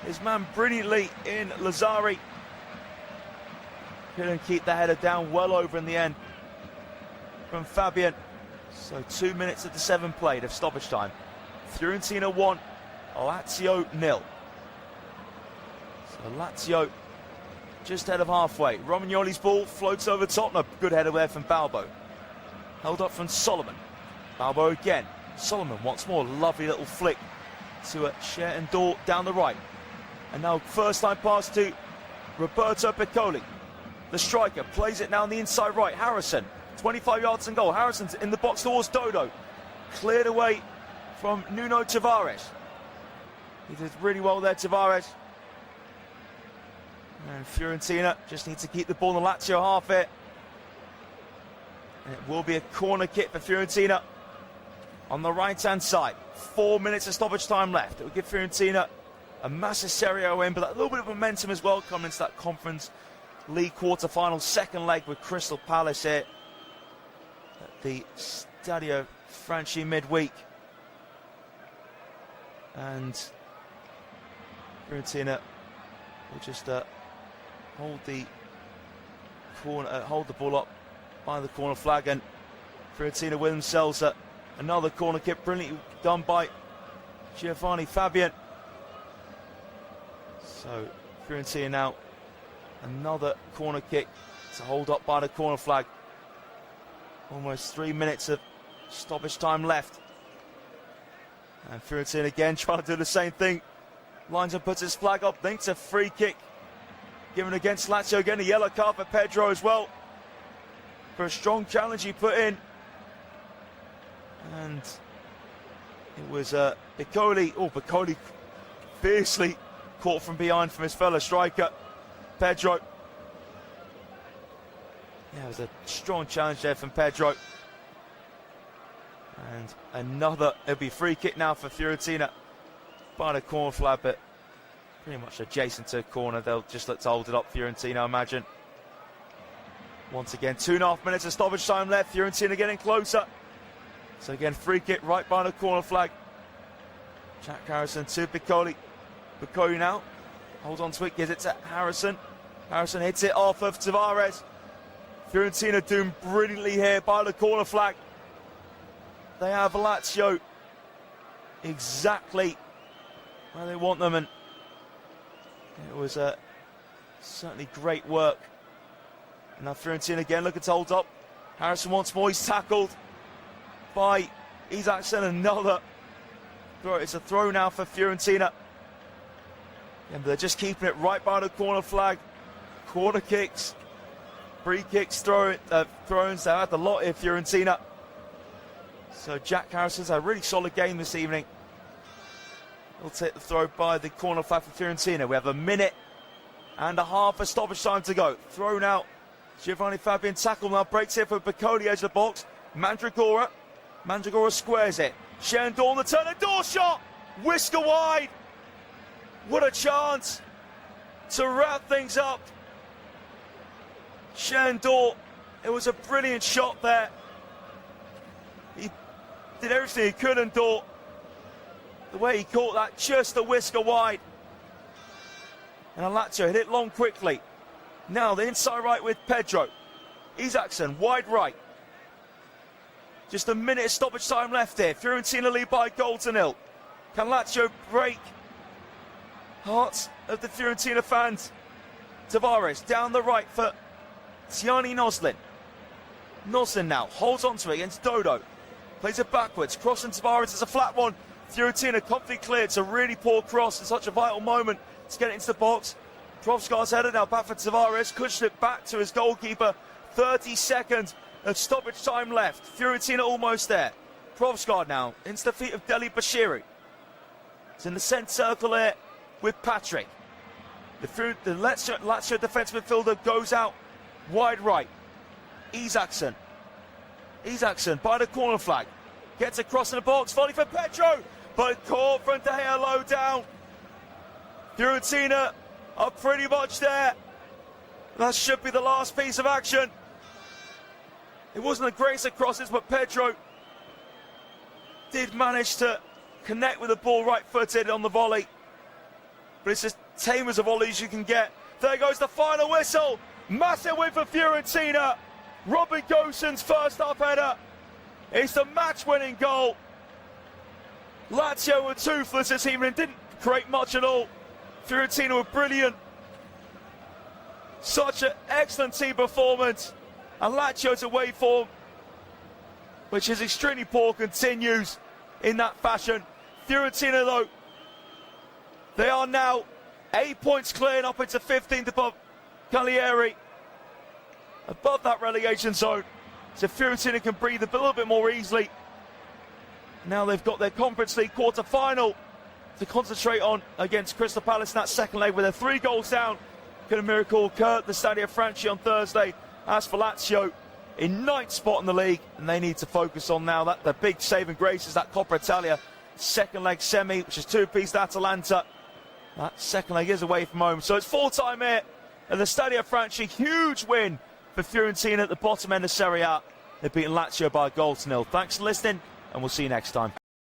his man brilliantly in Lazzari. couldn't keep the header down, well over in the end from Fabian. So 2 minutes of the 7 played of stoppage time. Fiorentina 1, Lazio 0. So Lazio just ahead of halfway. Romagnoli's ball floats over Tottenham. Good header there from Balbo. Held up from Solomon. Balbo again. Solomon once more. Lovely little flick to Sherendor down the right. And now first time pass to Roberto Piccoli. The striker plays it now on the inside right. Harrison, 25 yards and goal. Harrison's in the box towards Dodo. Cleared away from Nuno Tavares. He did really well there, Tavares. And Fiorentina just need to keep the ball in the Lazio half here. And it will be a corner kick for Fiorentina on the right-hand side. 4 minutes of stoppage time left. It will give Fiorentina a massive Serie A win, but a little bit of momentum as well coming into that Conference League quarter-final second leg with Crystal Palace here at the Stadio Franchi midweek. And Fiorentina will just hold the ball up by the corner flag, and Fiorentina with themselves another corner kick, brilliantly done by Giovanni Fabian. So Fiorentina now another corner kick to hold up by the corner flag. Almost 3 minutes of stoppage time left. And Fiorentina again trying to do the same thing. Lines and puts his flag up, thinks a free kick given against Lazio. Again, a yellow card for Pedro as well, for a strong challenge he put in. And it was Piccoli. Oh, Piccoli fiercely caught from behind from his fellow striker, Pedro. Yeah, it was a strong challenge there from Pedro. And another, it'll be free kick now for Fiorentina by the corner flag, but pretty much adjacent to a corner. They'll just look to hold it up, Fiorentina, I imagine. Once again, 2.5 minutes of stoppage time left. Fiorentina getting closer. So again, free kick right by the corner flag. Jack Harrison to Piccoli. Piccoli now hold on to it, gives it to Harrison. Harrison hits it off of Tavares. Fiorentina doing brilliantly here by the corner flag. They have Lazio exactly where they want them, and it was certainly great work. And now Fiorentina again looking to hold up. Harrison once more, he's tackled by Isaacson. Another throw. It's a throw now for Fiorentina. And they're just keeping it right by the corner flag. Corner kicks, free kicks, throws. They had the lot here, Fiorentina. So Jack Harrison's had a really solid game this evening. He'll take the throw by the corner flag for Fiorentina. We have 1.5 minutes of stoppage time to go. Thrown out. Giovanni Fabian tackle now, breaks here for Piccoli, edge of the box. Mandragora squares it. Sherendor on the turn, a door shot! Whisker wide! What a chance to wrap things up. Sherendor, it was a brilliant shot there. He did everything he could, and Dor, the way he caught that, just a whisker wide. And Lazio hit it long quickly. Now the inside right with Pedro. Isaacson, wide right. Just 1 minute of stoppage time left here. Fiorentina lead by a goal to 0. Can Lazio break hearts of the Fiorentina fans? Tavares down the right for Tiani Noslin. Noslin now holds on to it against Dodo. Plays it backwards. Crossing Tavares is a flat one. Fiorentina comfortably cleared. It's a really poor cross in such a vital moment to get it into the box. Provskar's header now back for Tavares. Cushed it back to his goalkeeper. 30 seconds of stoppage time left. Fiorentina almost there. Provskar now into the feet of Deli Bashiri. It's in the centre circle here with Patrick. The Lazio defensive midfielder goes out wide right. Isaacson by the corner flag. Gets across in the box, volley for Pedro, but caught from De Gea low down. Fiorentina are pretty much there. That should be the last piece of action. It wasn't the greatest of crosses, but Pedro did manage to connect with the ball right-footed on the volley. But it's as tame as a volley as you can get. There goes the final whistle. Massive win for Fiorentina. Robin Gosens' first half header. It's the match-winning goal. Lazio were toothless this evening, didn't create much at all. Fiorentina were brilliant. Such an excellent team performance. And Lazio's away form, which is extremely poor, continues in that fashion. Fiorentina, though, they are now 8 points clear and up into 15th above Cagliari, above that relegation zone. So Fiorentina can breathe a little bit more easily. Now they've got their Conference League quarter-final to concentrate on against Crystal Palace in that second leg, with their 3 goals down. Could a miracle occur at the Stadio Franchi on Thursday? As for Lazio, in 9th spot in the league, and they need to focus on now that the big saving grace is that Coppa Italia second leg semi, which is 2-piece to Atalanta. That second leg is away from home, so it's full-time here at the Stadio Franchi. Huge win for Fiorentina at the bottom end of Serie A. They've beaten Lazio by a goal to nil. Thanks for listening, and we'll see you next time.